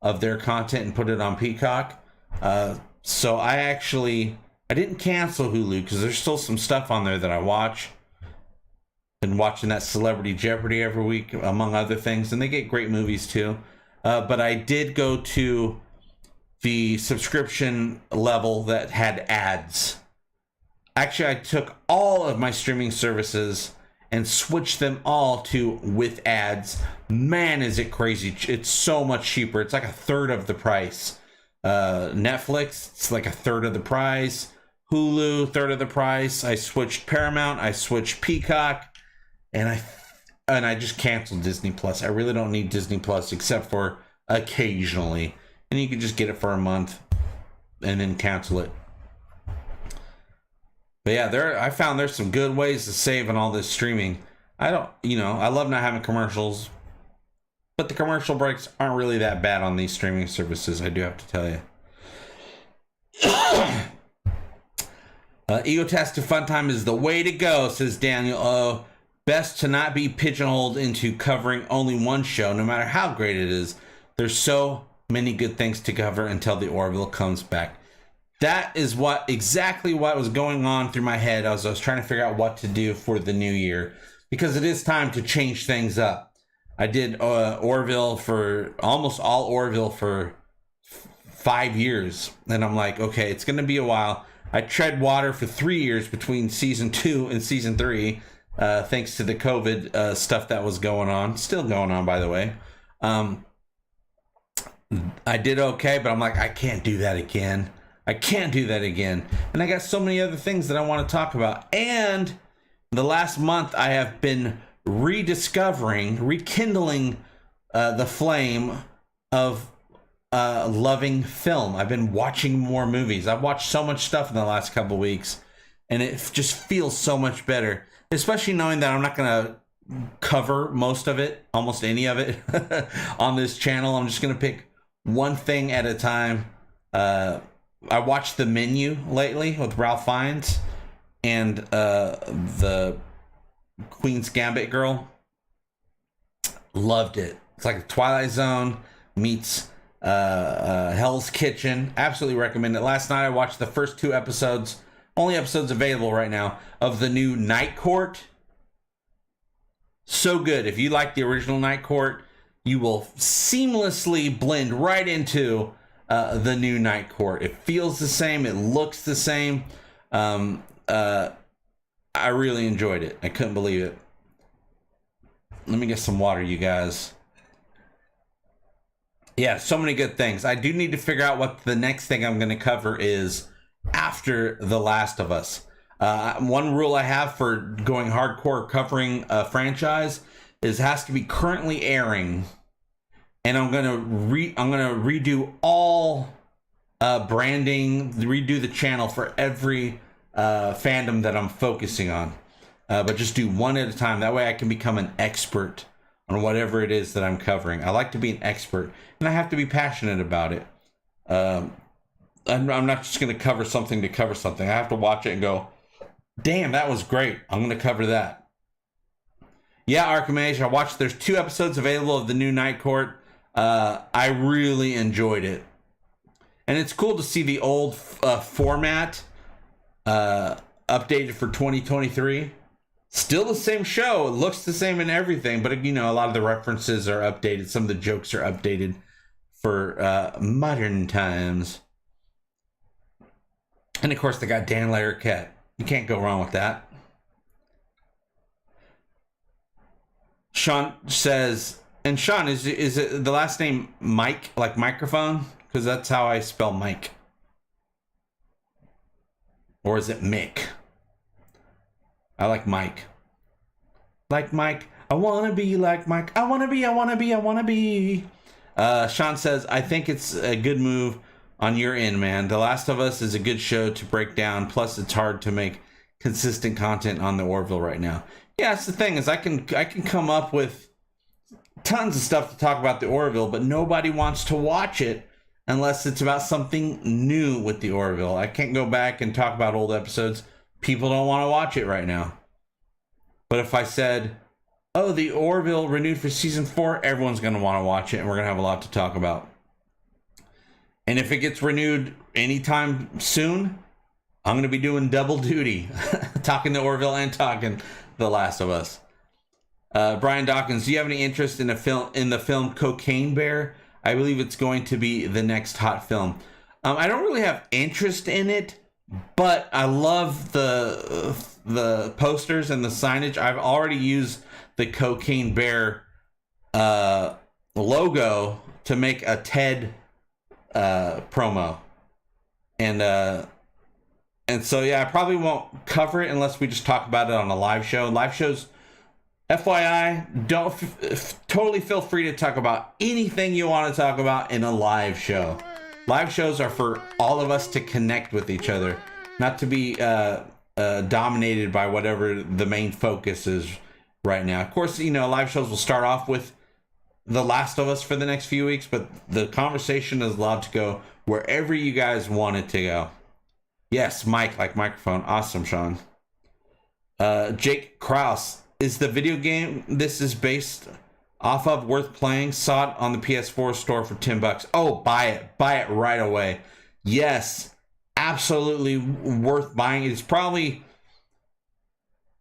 of their content and put it on Peacock. So I didn't cancel Hulu because there's still some stuff on there that I watch. Been watching that Celebrity Jeopardy every week, among other things, and they get great movies too. But I did go to the subscription level that had ads. Actually, I took all of my streaming services and switch them all to with ads. Man, is it crazy. It's so much cheaper. It's like a third of the price. Netflix, it's like a third of the price. Hulu, third of the price. I switched Paramount, I switched Peacock, and I just canceled Disney Plus. I really don't need Disney Plus except for occasionally. And you can just get it for a month and then cancel it. But yeah, I found there's some good ways to save on all this streaming. I love not having commercials, but the commercial breaks aren't really that bad on these streaming services, I do have to tell you. Egotastic FunTime is the way to go, says Daniel O. Best to not be pigeonholed into covering only one show, no matter how great it is. There's so many good things to cover until the Orville comes back. That is exactly what was going on through my head as I was trying to figure out what to do for the new year, because it is time to change things up. I did Orville for almost all Orville for 5 years, and I'm like, okay, it's going to be a while. I tread water for 3 years between season 2 and season 3, thanks to the COVID stuff that was going on. Still going on, by the way. I did okay, but I'm like, I can't do that again. I can't do that again. And I got so many other things that I want to talk about. And the last month I have been rekindling the flame of loving film. I've been watching more movies. I've watched so much stuff in the last couple weeks, and it just feels so much better, especially knowing that I'm not going to cover most of it, almost any of it on this channel. I'm just going to pick one thing at a time. I watched The Menu lately with Ralph Fiennes and the Queen's Gambit girl. Loved it. It's like a Twilight Zone meets Hell's Kitchen. Absolutely recommend it. Last night I watched the first 2 episodes, only episodes available right now, of the new Night Court. So good. If you like the original Night Court, you will seamlessly blend right into the new Night Court. It feels the same. It looks the same. I really enjoyed it. I couldn't believe it. Let me get some water, you guys. Yeah, so many good things. I do need to figure out what the next thing I'm going to cover is after The Last of Us. One rule I have for going hardcore covering a franchise is it has to be currently airing, and I'm gonna redo all branding, redo the channel for every fandom that I'm focusing on, but just do one at a time. That way I can become an expert on whatever it is that I'm covering. I like to be an expert, and I have to be passionate about it. I'm not just going to cover something to cover something. I have to watch it and go, damn, that was great. I'm going to cover that. Yeah, Archimage, I watched, there's 2 episodes available of the new Night Court. I really enjoyed it. And it's cool to see the old format updated for 2023. Still the same show. It looks the same in everything, but you know, a lot of the references are updated. Some of the jokes are updated for modern times. And of course, they got Dan Larroquette. You can't go wrong with that. Sean says, and Sean, is it the last name Mike, like microphone? Because that's how I spell Mike. Or is it Mick? I like Mike. Like Mike. I want to be like Mike. I want to be. Sean says, I think it's a good move on your end, man. The Last of Us is a good show to break down. Plus, it's hard to make consistent content on the Orville right now. Yeah, that's the thing, is I can come up with tons of stuff to talk about the Orville, but nobody wants to watch it unless it's about something new with the Orville. I can't go back and talk about old episodes. People don't want to watch it right now. But if I said, oh, the Orville renewed for season 4, everyone's going to want to watch it, and we're going to have a lot to talk about. And if it gets renewed anytime soon, I'm going to be doing double duty, talking the Orville and talking The Last of Us. Brian Dawkins, do you have any interest in the film Cocaine Bear? I believe it's going to be the next hot film. I don't really have interest in it, but I love the the posters and the signage. I've already used the Cocaine Bear logo to make a TED promo, and so yeah, I probably won't cover it unless we just talk about it on a live show. Live shows, FYI, don't totally feel free to talk about anything you want to talk about in a live show. Live shows are for all of us to connect with each other, not to be dominated by whatever the main focus is right now. Of course, you know, live shows will start off with The Last of Us for the next few weeks, but the conversation is allowed to go wherever you guys want it to go. Yes, Mike, like microphone. Awesome, Sean. Jake Kraus, is the video game this is based off of worth playing? Saw it on the PS4 store for $10. Oh, buy it right away. Yes, absolutely worth buying. It's probably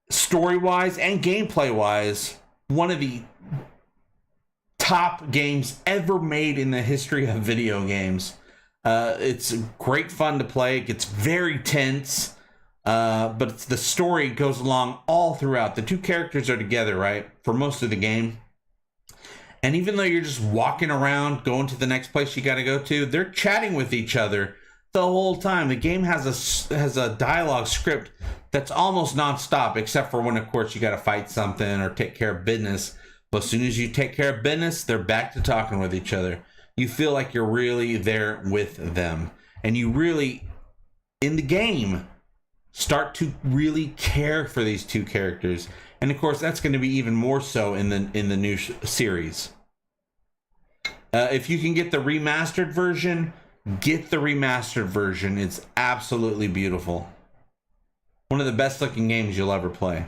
story-wise and gameplay-wise one of the top games ever made in the history of video games. It's great fun to play. It gets very tense, but the story goes along all throughout. The two characters are together, right, for most of the game. And even though you're just walking around, going to the next place you got to go to, they're chatting with each other the whole time. The game has a dialogue script that's almost nonstop, except for when, of course, you got to fight something or take care of business. But as soon as you take care of business, they're back to talking with each other. You feel like you're really there with them. And you really, in the game, start to really care for these two characters. And of course, that's going to be even more so in the new series. If you can get the remastered version, get the remastered version. It's absolutely beautiful. One of the best looking games you'll ever play.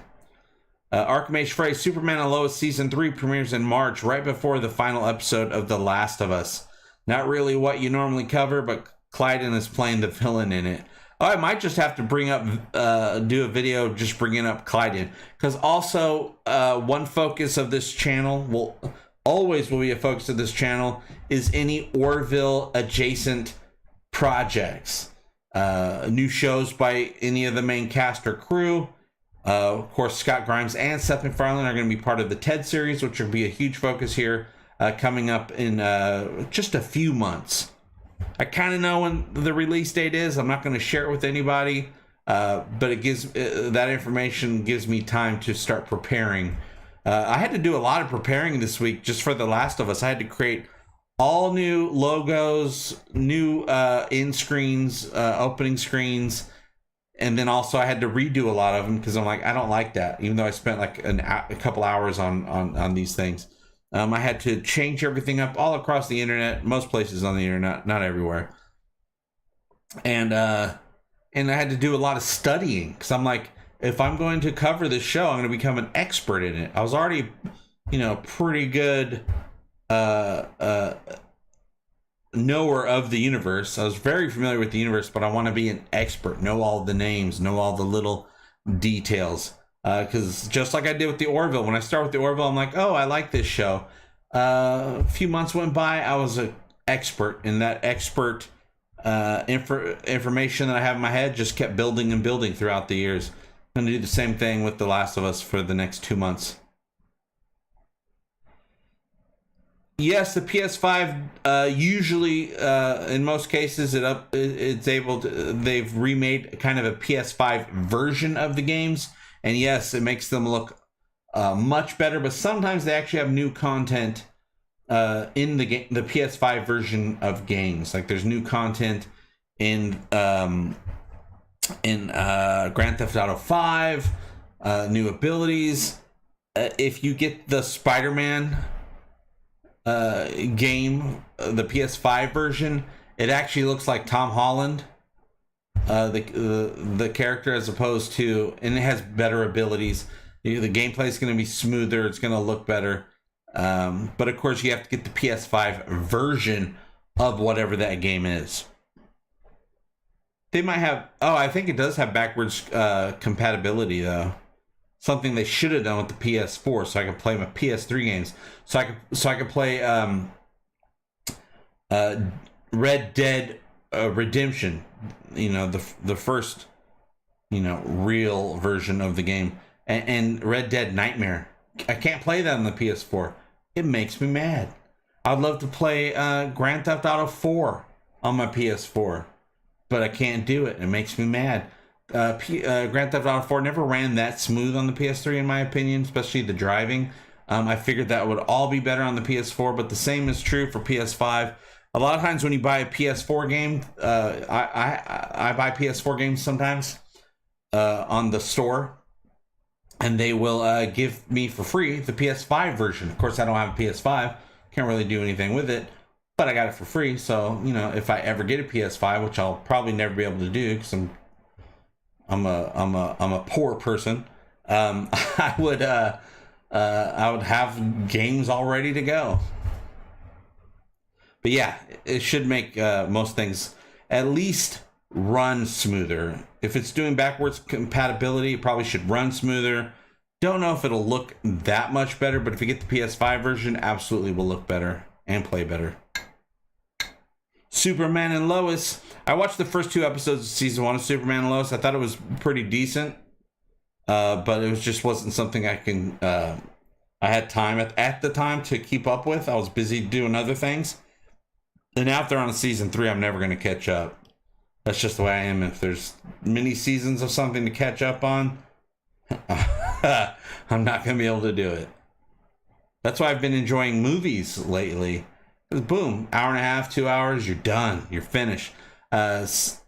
Archmage Frey, Superman and Lois Season 3 premieres in March, right before the final episode of The Last of Us. Not really what you normally cover, but Clyden is playing the villain in it. Oh, I might just have to do a video just bringing up Clyden. Because also, one focus of this channel, will be a focus of this channel, is any Orville adjacent projects. New shows by any of the main cast or crew. Of course, Scott Grimes and Seth MacFarlane are going to be part of the TED series, which will be a huge focus here coming up in just a few months. I kind of know when the release date is. I'm not going to share it with anybody, but it gives that information gives me time to start preparing. I had to do a lot of preparing this week just for The Last of Us. I had to create all new logos, new end screens, opening screens. And then also I had to redo a lot of them because I'm like, I don't like that. Even though I spent like a couple hours on these things. I had to change everything up all across the internet, most places on the internet, not everywhere. And I had to do a lot of studying because I'm like, if I'm going to cover this show, I'm going to become an expert in it. I was already, pretty good knower of the universe. I was very familiar with the universe, but I want to be an expert, know all the names, know all the little details. Because just like I did with the Orville, when I start with the Orville, I'm like, oh, I like this show. A few months went by, I was an expert, and that expert information that I have in my head just kept building and building throughout the years. I'm going to do the same thing with The Last of Us for the next 2 months. Yes, the PS5 usually, in most cases, it's able to. They've remade kind of a PS5 version of the games, and yes, it makes them look much better. But sometimes they actually have new content in the PS5 version of games. Like there's new content in Grand Theft Auto 5, new abilities. If you get the Spider-Man game, the PS5 version, it actually looks like Tom Holland, the character, as opposed to, and it has better abilities. The gameplay is going to be smoother. It's going to look better. But of course, you have to get the PS5 version of whatever that game is. They might have. Oh, I think it does have backwards compatibility though. Something they should have done with the PS4, so I could play my PS3 games. So I could play Red Dead Redemption. The first real version of the game. And Red Dead Nightmare, I can't play that on the PS4. It makes me mad. I'd love to play Grand Theft Auto 4 on my PS4, but I can't do it. It makes me mad. Grand Theft Auto 4 never ran that smooth on the PS3, in my opinion, especially the driving. I figured that would all be better on the PS4, but the same is true for PS5. A lot of times when you buy a PS4 game, I buy PS4 games sometimes on the store, and they will give me for free the PS5 version. Of course, I don't have a PS5, can't really do anything with it, but I got it for free. So if I ever get a PS5, which I'll probably never be able to do because I'm a poor person, I would have games all ready to go. But yeah, it should make most things at least run smoother. If it's doing backwards compatibility, it probably should run smoother. Don't know if it'll look that much better, but if you get the PS5 version, absolutely will look better and play better. Superman and Lois. I watched the first 2 episodes of season 1 of Superman and Lois. I thought it was pretty decent, but it just wasn't something I had time at the time to keep up with. I was busy doing other things. And now if they're on season 3, I'm never going to catch up. That's just the way I am. If there's many seasons of something to catch up on, I'm not going to be able to do it. That's why I've been enjoying movies lately. Boom, hour and a half, 2 hours, you're done. You're finished. If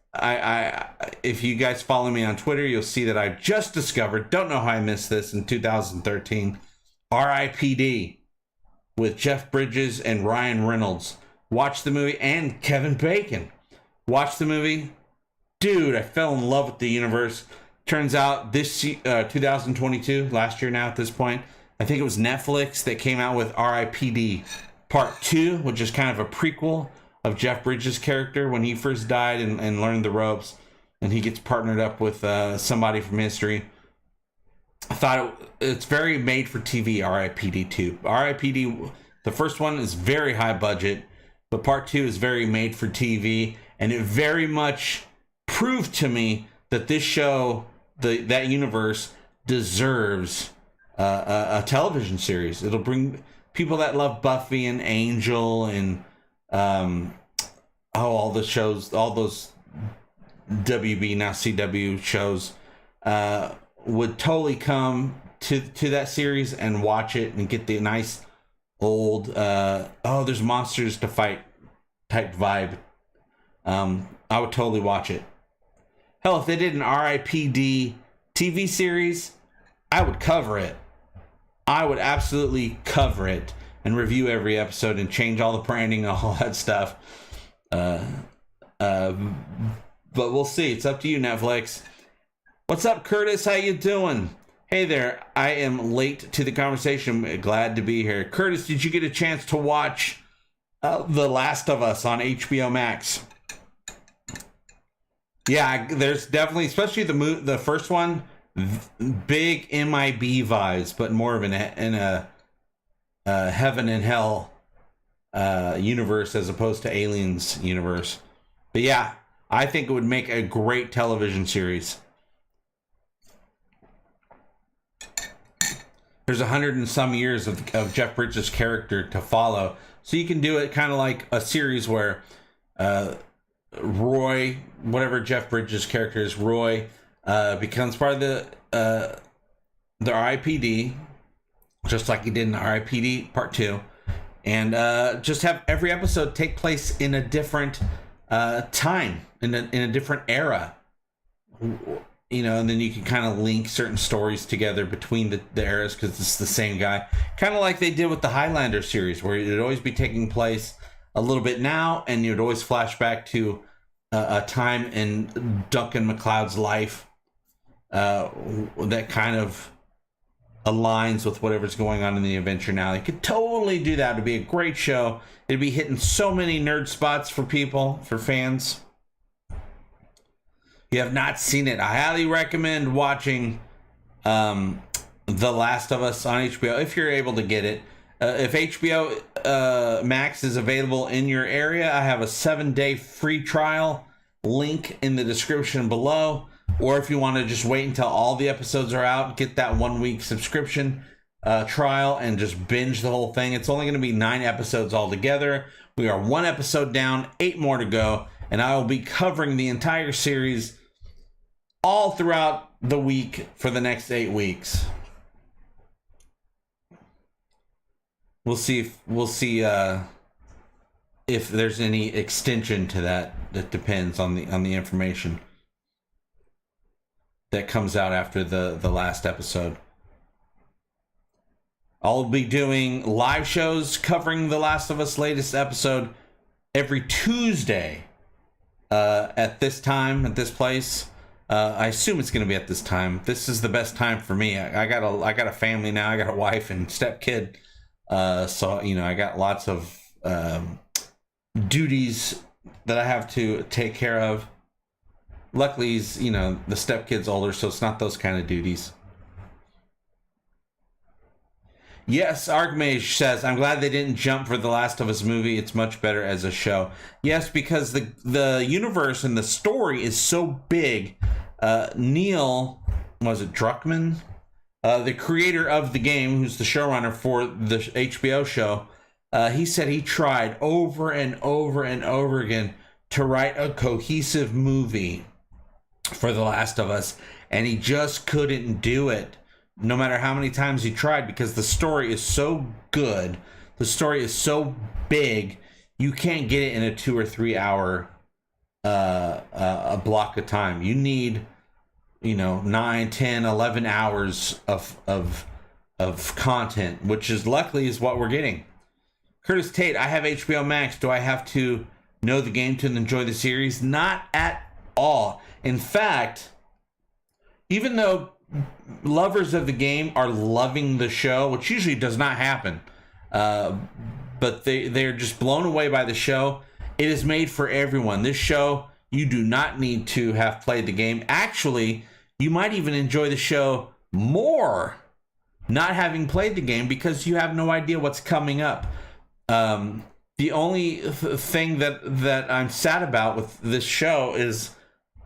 you guys follow me on Twitter, you'll see that I just discovered, don't know how I missed this, in 2013, R.I.P.D. with Jeff Bridges and Ryan Reynolds. Watch the movie, and Kevin Bacon. Watch the movie. Dude, I fell in love with the universe. Turns out this 2022, last year now at this point, I think it was Netflix that came out with R.I.P.D. Part 2, which is kind of a prequel of Jeff Bridges' character when he first died and learned the ropes, and he gets partnered up with somebody from history. I thought it's very made for TV, R.I.P.D. 2. R.I.P.D. The first one is very high budget, but part 2 is very made for TV, and it very much proved to me that this show, that universe, deserves a television series. It'll bring people that love Buffy and Angel and all the shows, all those WB, now CW shows, would totally come to that series and watch it and get the nice old there's monsters to fight type vibe. I would totally watch it. Hell, if they did an R.I.P.D. TV series, I would cover it. I would absolutely cover it and review every episode and change all the branding and all that stuff. But we'll see. It's up to you, Netflix. What's up, Curtis? How you doing? Hey there. I am late to the conversation. Glad to be here. Curtis, did you get a chance to watch The Last of Us on HBOmax? Yeah, there's definitely, especially the first one, big MIB vibes, but more of in a heaven and hell universe as opposed to Aliens universe. But yeah, I think it would make a great television series. There's 100 and some years of Jeff Bridges' character to follow, so you can do it kind of like a series where Roy, whatever Jeff Bridges' character is, Roy, becomes part of the R.I.P.D., just like he did in R.I.P.D. Part 2, and just have every episode take place in a different time, in a different era, and then you can kind of link certain stories together between the eras because it's the same guy, kind of like they did with the Highlander series, where it would always be taking place a little bit now, and you'd always flash back to a time in Duncan MacLeod's life that kind of aligns with whatever's going on in the adventure now. You could totally do that. It'd be a great show. It'd be hitting so many nerd spots for people, for fans. If you have not seen it, I highly recommend watching The Last of Us on HBO if you're able to get it. If HBO Max is available in your area, I have a 7-day free trial link in the description below. Or if you want to just wait until all the episodes are out, get that 1 week subscription trial and just binge the whole thing. It's only going to be 9 episodes altogether. We are 1 episode down, 8 more to go, and I will be covering the entire series all throughout the week for the next 8 weeks. We'll see if there's any extension to that. That depends on the information that comes out after the last episode. I'll be doing live shows covering The Last of Us latest episode every Tuesday at this time, at this place. I assume it's going to be at this time. This is the best time for me. I got a family now. I got a wife and stepkid. So, you know, I got lots of duties that I have to take care of. Luckily, he's, you know, the stepkid's older, so it's not those kind of duties. Yes, Archmage says, I'm glad they didn't jump for the Last of Us movie. It's much better as a show. Yes, because the universe and the story is so big. Neil, was it Druckmann? The creator of the game, who's the showrunner for the HBO show, he said he tried over and over and over again to write a cohesive movie for The Last of Us, and he just couldn't do it. No matter how many times he tried, because the story is so good, the story is so big, you can't get it in a 2 or 3 hour a block of time. You need, you know, 9, 10, 11 hours of content, which is luckily is what we're getting. Curtis Tate, I have HBOmax. Do I have to know the game to enjoy the series? Not at all. In fact, even though lovers of the game are loving the show, which usually does not happen, but they're just blown away by the show. It is made for everyone. This show, you do not need to have played the game. Actually, you might even enjoy the show more not having played the game, because you have no idea what's coming up. The only thing that I'm sad about with this show is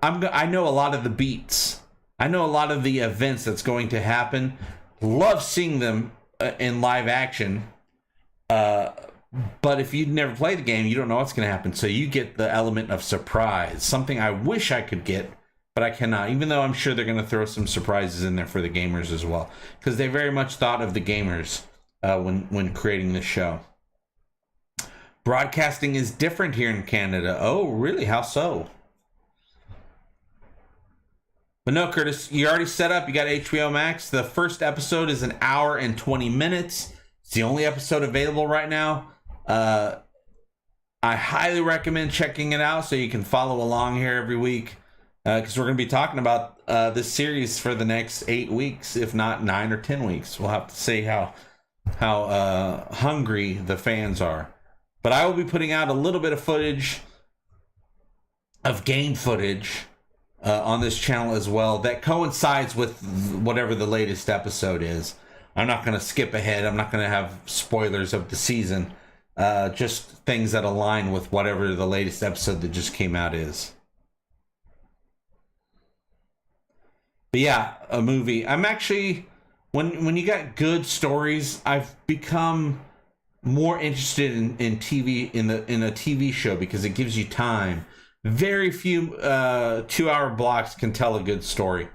I know a lot of the beats. I know a lot of the events that's going to happen. Love seeing them in live action. But if you've never played the game, you don't know what's going to happen. So you get the element of surprise. Something I wish I could get, but I cannot. Even though I'm sure they're going to throw some surprises in there for the gamers as well. Because they very much thought of the gamers when creating this show. Broadcasting is different here in Canada. Oh, really? How so? But no, Curtis, you already set up. You got HBOmax. The first episode is 1 hour and 20 minutes. It's the only episode available right now. I highly recommend checking it out so you can follow along here every week. Because we're going to be talking about this series for the next 8 weeks, if not 9 or 10 weeks. We'll have to see how hungry the fans are. But I will be putting out a little bit of footage, of game footage, on this channel as well, that coincides with whatever the latest episode is. I'm not going to skip ahead. I'm not going to have spoilers of the season. Just things that align with whatever the latest episode that just came out is. But yeah, a movie. I'm actually, when you got good stories, I've become more interested in TV, in a TV show, because it gives you time. Very few 2-hour blocks can tell a good story.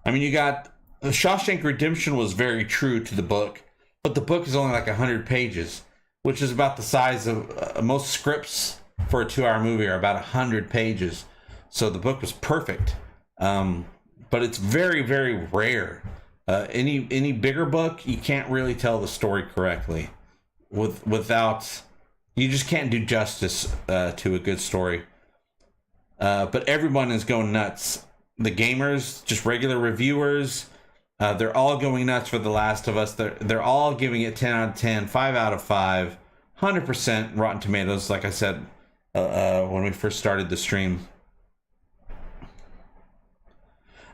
I mean, you got The Shawshank Redemption was very true to the book, but the book is only like 100 pages, which is about the size of most scripts for a 2-hour movie are about 100 pages. So the book was perfect. But it's very, very rare. Any bigger book, you can't really tell the story correctly without, you just can't do justice to a good story. But everyone is going nuts. The gamers, just regular reviewers, they're all going nuts for The Last of Us. They're all giving it 10 out of 10, 5 out of 5, 100% Rotten Tomatoes, like I said when we first started the stream.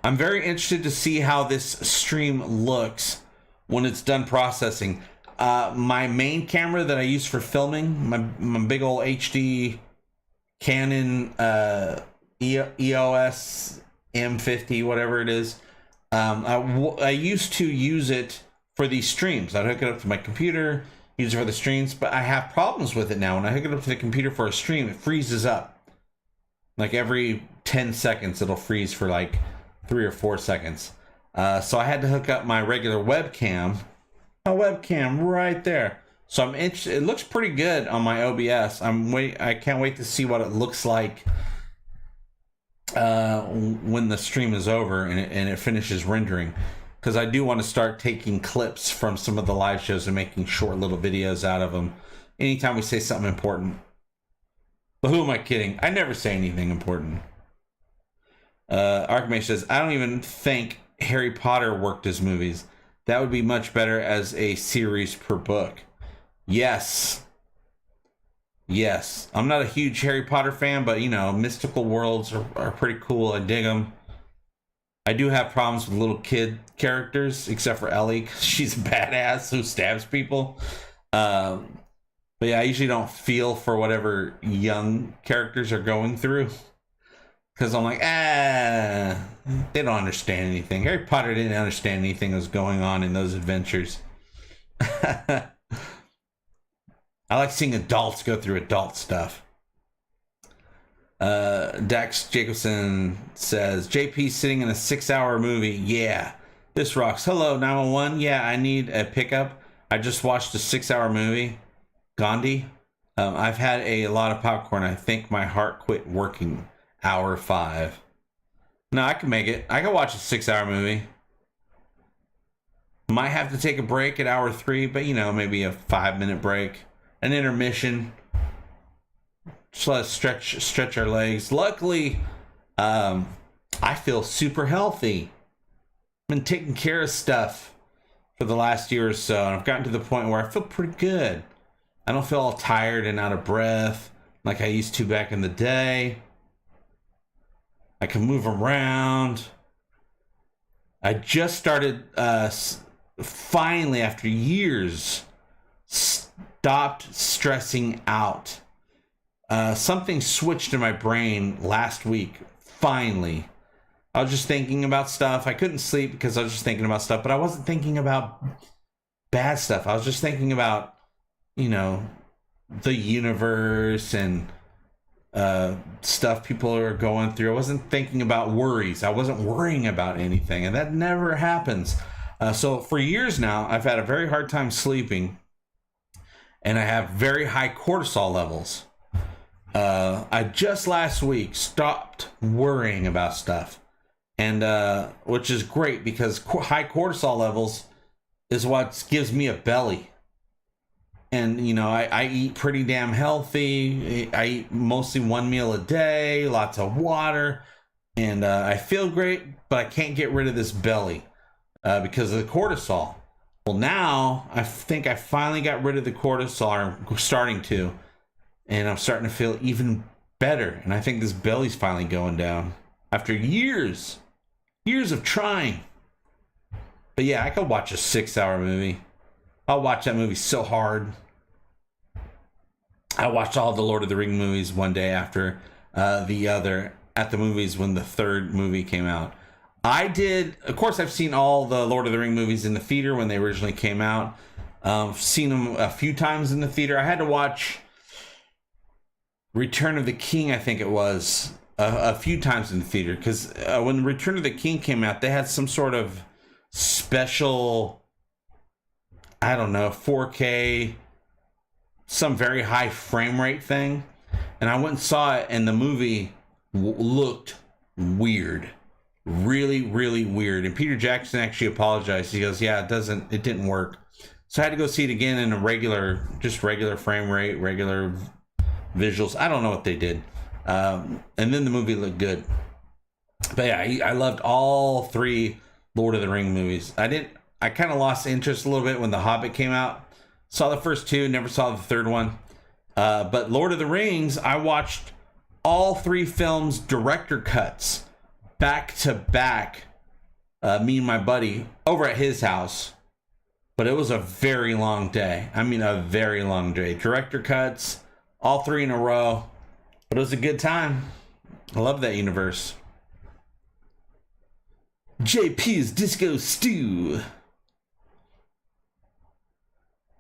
I'm very interested to see how this stream looks when it's done processing. My main camera that I use for filming, my big old HD Canon EOS M50, whatever it is. I used to use it for these streams. I'd hook it up to my computer, use it for the streams, but I have problems with it now. When I hook it up to the computer for a stream, it freezes up. Like every 10 seconds, it'll freeze for like 3 or 4 seconds. So I had to hook up my regular webcam. A webcam right there. So I'm interested. It looks pretty good on my OBS. I can't wait to see what it looks like when the stream is over and it finishes rendering, because I do want to start taking clips from some of the live shows and making short little videos out of them anytime we say something important. But who am I kidding? I never say anything important. Archmage says, I don't even think Harry Potter worked as movies. That would be much better as a series per book. Yes. I'm not a huge Harry Potter fan, but, you know, mystical worlds are pretty cool. I dig them. I do have problems with little kid characters, except for Ellie, because she's a badass who stabs people. But yeah, I usually don't feel for whatever young characters are going through, because I'm like, they don't understand anything. Harry Potter didn't understand anything that was going on in those adventures. I like seeing adults go through adult stuff. Dax Jacobson says, JP sitting in a 6-hour movie. Yeah, this rocks. Hello, 911. Yeah, I need a pickup. I just watched a 6-hour movie, Gandhi. I've had a lot of popcorn. I think my heart quit working. Hour 5. No, I can make it. I can watch a 6-hour movie. Might have to take a break at hour 3, but, you know, maybe a 5-minute break. An intermission. Just let us stretch our legs. Luckily, I feel super healthy. I've been taking care of stuff for the last year or so, and I've gotten to the point where I feel pretty good. I don't feel all tired and out of breath like I used to back in the day. I can move around. I just started, finally, after years, stopped stressing out. Something switched in my brain last week, finally. I was just thinking about stuff. I couldn't sleep because I was just thinking about stuff, but I wasn't thinking about bad stuff. I was just thinking about, you know, the universe and stuff people are going through. I wasn't thinking about worries. I wasn't worrying about anything, and that never happens. So for years now, I've had a very hard time sleeping, and I have very high cortisol levels. I just last week stopped worrying about stuff, and which is great, because high cortisol levels is what gives me a belly. And, you know, I eat pretty damn healthy. I eat mostly one meal a day, lots of water, and I feel great, but I can't get rid of this belly because of the cortisol. Well, now I think I finally got rid of the cortisol, or starting to, and I'm starting to feel even better. And I think this belly's finally going down after years of trying. But yeah, I could watch a 6-hour movie. I'll watch that movie so hard. I watched all the Lord of the Rings movies one day after the other at the movies when the third movie came out. I did, of course, I've seen all the Lord of the Rings movies in the theater when they originally came out. Seen them a few times in the theater. I had to watch Return of the King, I think it was, a few times in the theater, because when Return of the King came out, they had some sort of special, I don't know, 4K, some very high frame rate thing, and I went and saw it, and the movie looked weird, really weird. And Peter Jackson actually apologized. He goes, yeah, it didn't work. So I had to go see it again in a regular frame rate, regular visuals. I don't know what they did, and then the movie looked good. But yeah, I loved all 3 Lord of the Rings movies. I kind of lost interest a little bit when The Hobbit came out. Saw the first 2, never saw the third one. But Lord of the Rings, I watched all 3 films director cuts back to back. Me and my buddy over at his house. But it was a very long day. I mean, a very long day. Director cuts, all 3 in a row. But it was a good time. I love that universe. JP's Disco Stew.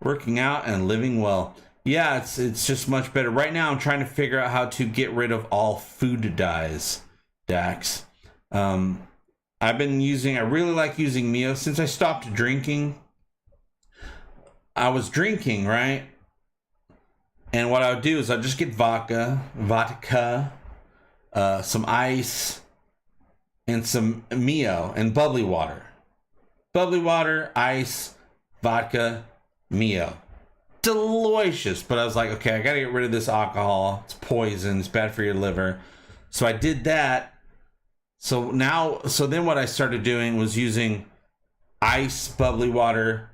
Working out and living well. Yeah, it's just much better. Right now, I'm trying to figure out how to get rid of all food dyes, Dax. I really like using Mio. Since I stopped drinking, I was drinking, right? And what I would do is I'd just get vodka, some ice, and some Mio and bubbly water. Bubbly water, ice, vodka, Mio. Delicious. But I was like, okay, I gotta get rid of this alcohol. It's poison. It's bad for your liver. So I did that. So then what I started doing was using ice, bubbly water,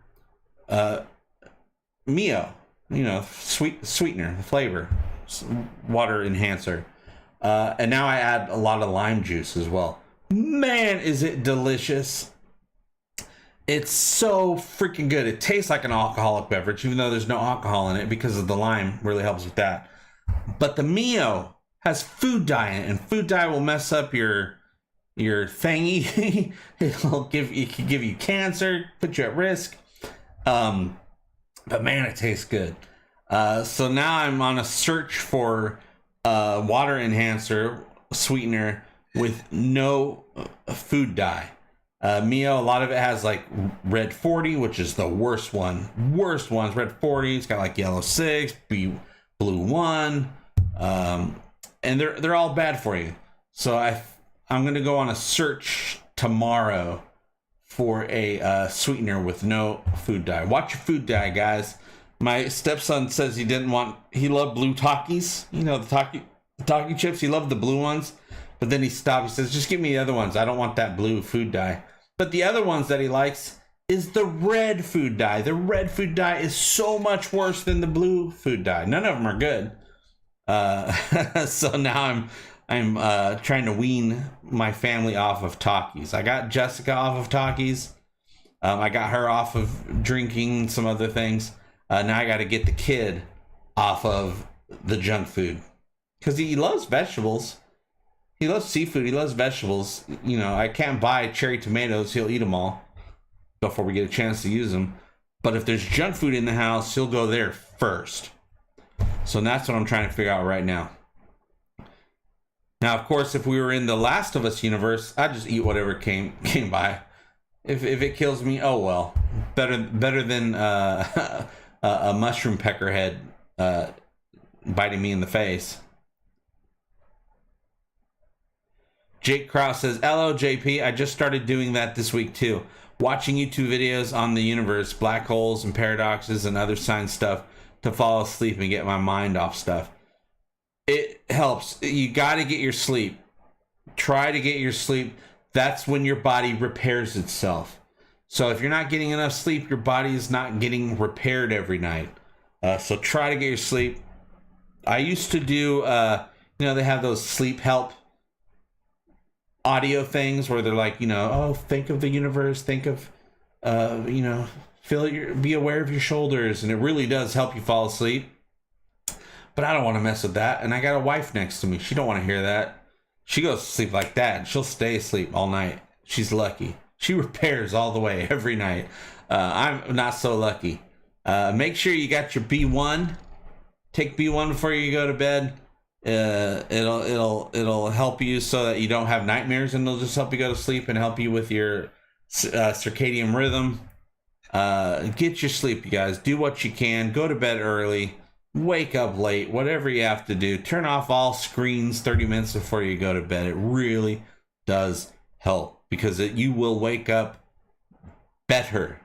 Mio, sweetener, flavor, water enhancer. And now I add a lot of lime juice as well. Man, is it delicious. It's so freaking good. It tastes like an alcoholic beverage, even though there's no alcohol in it, because of the lime really helps with that. But the Mio has food dye in it, and food dye will mess up your thingy. It can give you cancer, put you at risk. But man, it tastes good. So now I'm on a search for water enhancer sweetener with no food dye. Mio, a lot of it has like red 40, which is the worst one. Worst one's red 40. It's got like yellow 6, blue 1, and they're all bad for you. So I'm gonna go on a search tomorrow for a sweetener with no food dye. Watch your food dye, guys. My stepson says he loved blue Takis. The Taki chips. He loved the blue ones. But then he stopped. He says, just give me the other ones. I don't want that blue food dye. But the other ones that he likes is the red food dye. The red food dye is so much worse than the blue food dye. None of them are good. So now I'm trying to wean my family off of Takis. I got Jessica off of Takis. I got her off of drinking, some other things. Now I got to get the kid off of the junk food. Because he loves vegetables. He loves seafood. He loves vegetables. I can't buy cherry tomatoes. He'll eat them all before we get a chance to use them. But if there's junk food in the house, he'll go there first. So that's what I'm trying to figure out right now. Now, of course, if we were in the Last of Us universe, I'd just eat whatever came by. If it kills me, oh well. Better than a mushroom peckerhead biting me in the face. Jake Krause says, hello, JP. I just started doing that this week, too. Watching YouTube videos on the universe, black holes and paradoxes and other science stuff to fall asleep and get my mind off stuff. It helps. You got to get your sleep. Try to get your sleep. That's when your body repairs itself. So if you're not getting enough sleep, your body is not getting repaired every night. So try to get your sleep. I used to do, they have those sleep help audio things where they're like, think of the universe, think of, be aware of your shoulders, and it really does help you fall asleep. But I don't want to mess with that, and I got a wife next to me. She don't want to hear that. She goes to sleep like that, and she'll stay asleep all night. She's lucky. She repairs all the way every night. I'm not so lucky. Make sure you got your B1. Take B1 before you go to bed. It'll help you so that you don't have nightmares, and it'll just help you go to sleep and help you with your circadian rhythm. Get your sleep, you guys. Do what you can. Go to bed early. Wake up late. Whatever you have to do. Turn off all screens 30 minutes before you go to bed. It really does help, because you will wake up better.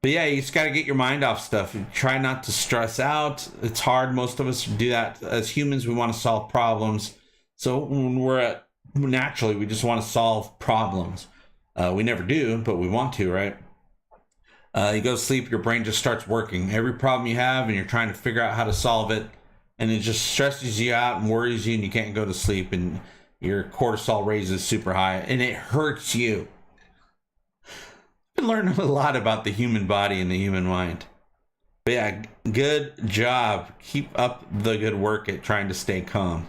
But yeah, you just got to get your mind off stuff. Try not to stress out. It's hard. Most of us do that. As humans, we want to solve problems. So when naturally, we just want to solve problems. We never do, but we want to, right? You go to sleep, your brain just starts working. Every problem you have, and you're trying to figure out how to solve it, and it just stresses you out and worries you, and you can't go to sleep, and your cortisol raises super high, and it hurts you. Learn a lot about the human body and the human mind. But yeah, good job. Keep up the good work at trying to stay calm.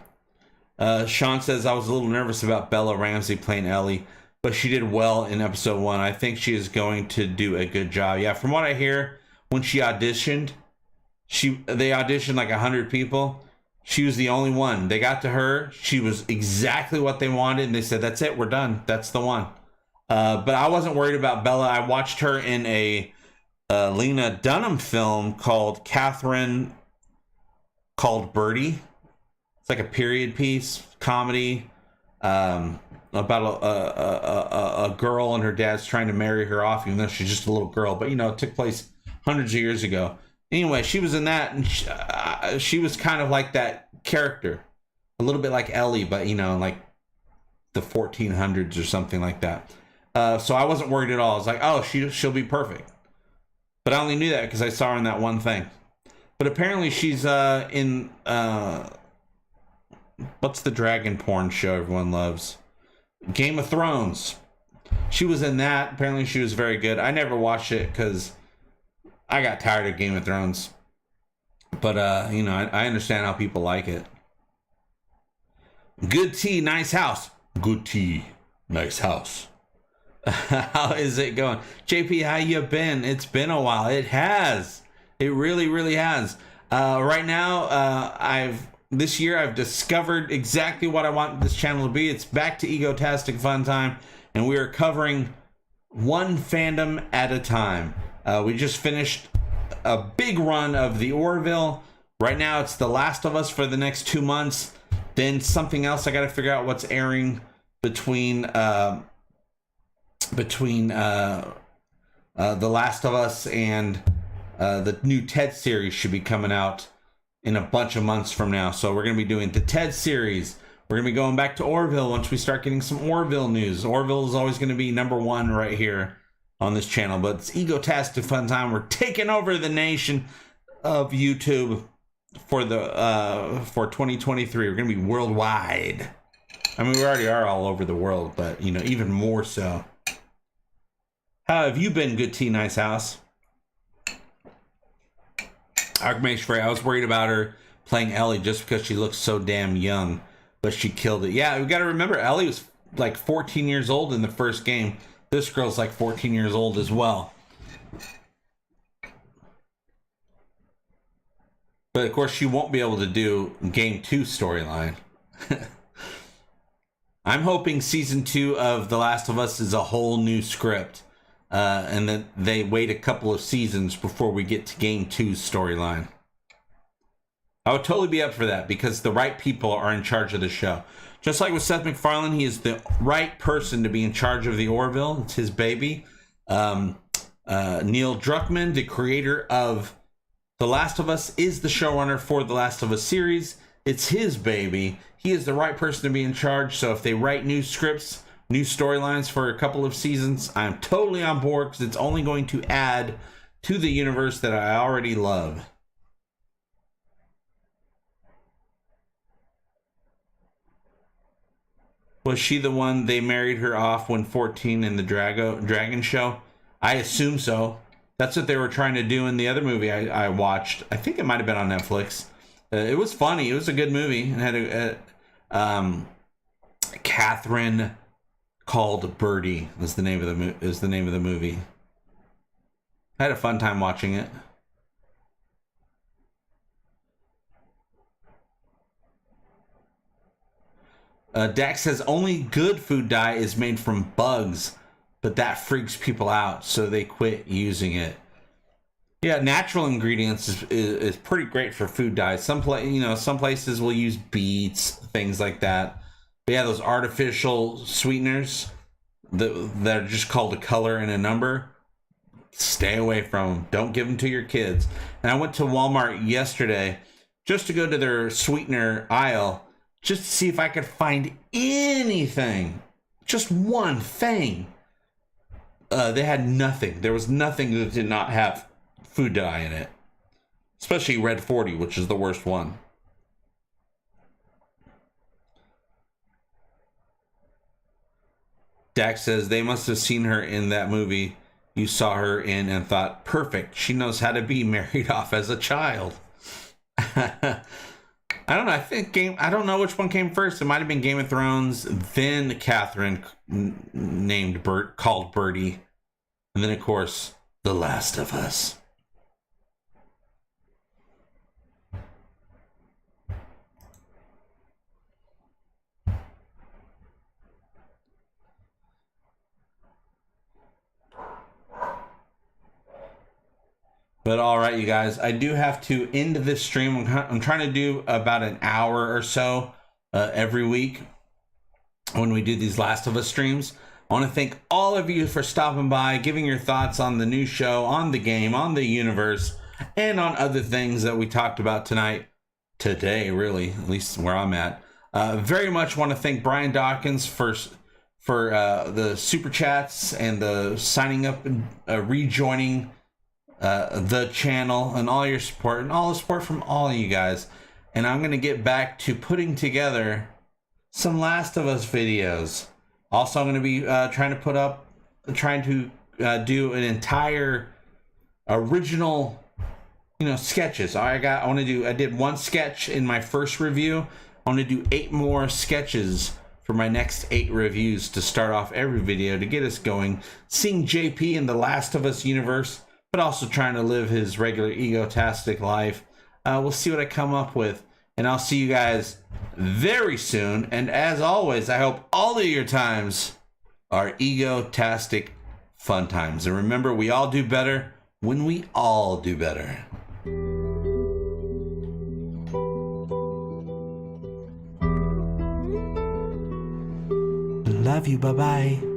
Sean says, I was a little nervous about Bella Ramsey playing Ellie, but she did well in episode 1. I think she is going to do a good job. Yeah, from what I hear, when she auditioned, they auditioned like 100 people. She was the only one. They got to her. She was exactly what they wanted, and they said, that's it, we're done. That's the one. But I wasn't worried about Bella. I watched her in a Lena Dunham film called Birdie. It's like a period piece comedy about a girl and her dad's trying to marry her off, even though she's just a little girl. But, it took place hundreds of years ago. Anyway, she was in that, and she was kind of like that character. A little bit like Ellie, but, like the 1400s or something like that. So I wasn't worried at all. I was like, oh, she'll be perfect. But I only knew that because I saw her in that one thing. But apparently she's in... what's the dragon porn show everyone loves? Game of Thrones. She was in that. Apparently she was very good. I never watched it because I got tired of Game of Thrones. But, I understand how people like it. Good tea, nice house. Good tea, nice house. How is it going? JP, how you been? It's been a while. It has. It really, really has. Right now, this year I've discovered exactly what I want this channel to be. It's back to Egotastic FunTime, and we are covering one fandom at a time. We just finished a big run of the Orville. Right now it's The Last of Us for the next 2 months. Then something else I got to figure out what's airing between The Last of Us and the new Ted series should be coming out in a bunch of months from now. So we're going to be doing the Ted series. We're going to be going back to Orville once we start getting some Orville news. Orville is always going to be #1 right here on this channel, but it's Egotastic FunTime. We're taking over the nation of YouTube for 2023. We're going to be worldwide. I mean, we already are all over the world, but even more so. How have you been, good tea, nice house? I was worried about her playing Ellie just because she looks so damn young, but she killed it. Yeah, we got to remember, Ellie was like 14 years old in the first game. This girl's like 14 years old as well. But of course, she won't be able to do Game 2 storyline. I'm hoping Season 2 of The Last of Us is a whole new script. And then they wait a couple of seasons before we get to Game 2's storyline. I would totally be up for that because the right people are in charge of the show. Just like with Seth MacFarlane, he is the right person to be in charge of the Orville. It's his baby. Neil Druckmann, the creator of The Last of Us, is the showrunner for The Last of Us series. It's his baby. He is the right person to be in charge. So if they write new scripts, new storylines for a couple of seasons, I'm totally on board because it's only going to add to the universe that I already love. Was she the one they married her off when 14 in the Dragon show? I assume so. That's what they were trying to do in the other movie I watched. I think it might have been on Netflix. It was funny. It was a good movie. It had Catherine Called Birdie is the name of the movie. I had a fun time watching it. Dax says only good food dye is made from bugs, but that freaks people out, so they quit using it. Yeah, natural ingredients is pretty great for food dyes. Some places will use beets, things like that. But yeah, those artificial sweeteners that are just called a color and a number, stay away from them. Don't give them to your kids. And I went to Walmart yesterday just to go to their sweetener aisle, just to see if I could find anything, just one thing. They had nothing. There was nothing that did not have food dye in it, especially Red 40, which is the worst one. Dax says they must have seen her in that movie you saw her in and thought, perfect, she knows how to be married off as a child. I I don't know. I don't know which one came first. It might have been Game of Thrones, then Catherine named called Birdie, and then of course The Last of Us. But all right, you guys, I do have to end this stream. I'm trying to do about an hour or so every week when we do these Last of Us streams. I want to thank all of you for stopping by, giving your thoughts on the new show, on the game, on the universe, and on other things that we talked about today, really, at least where I'm at. Very much want to thank Brian Dawkins for the super chats and the signing up and rejoining the channel and all your support and all the support from all of you guys. And I'm going to get back to putting together some Last of Us videos. Also, I'm going to be trying to do an entire original, sketches. I did one sketch in my first review. I want to do 8 more sketches for my next 8 reviews to start off every video to get us going. Seeing JP in the Last of Us universe, but also trying to live his regular egotastic life. We'll see what I come up with, and I'll see you guys very soon. And as always, I hope all of your times are egotastic fun times. And remember, we all do better when we all do better. Love you. Bye-bye.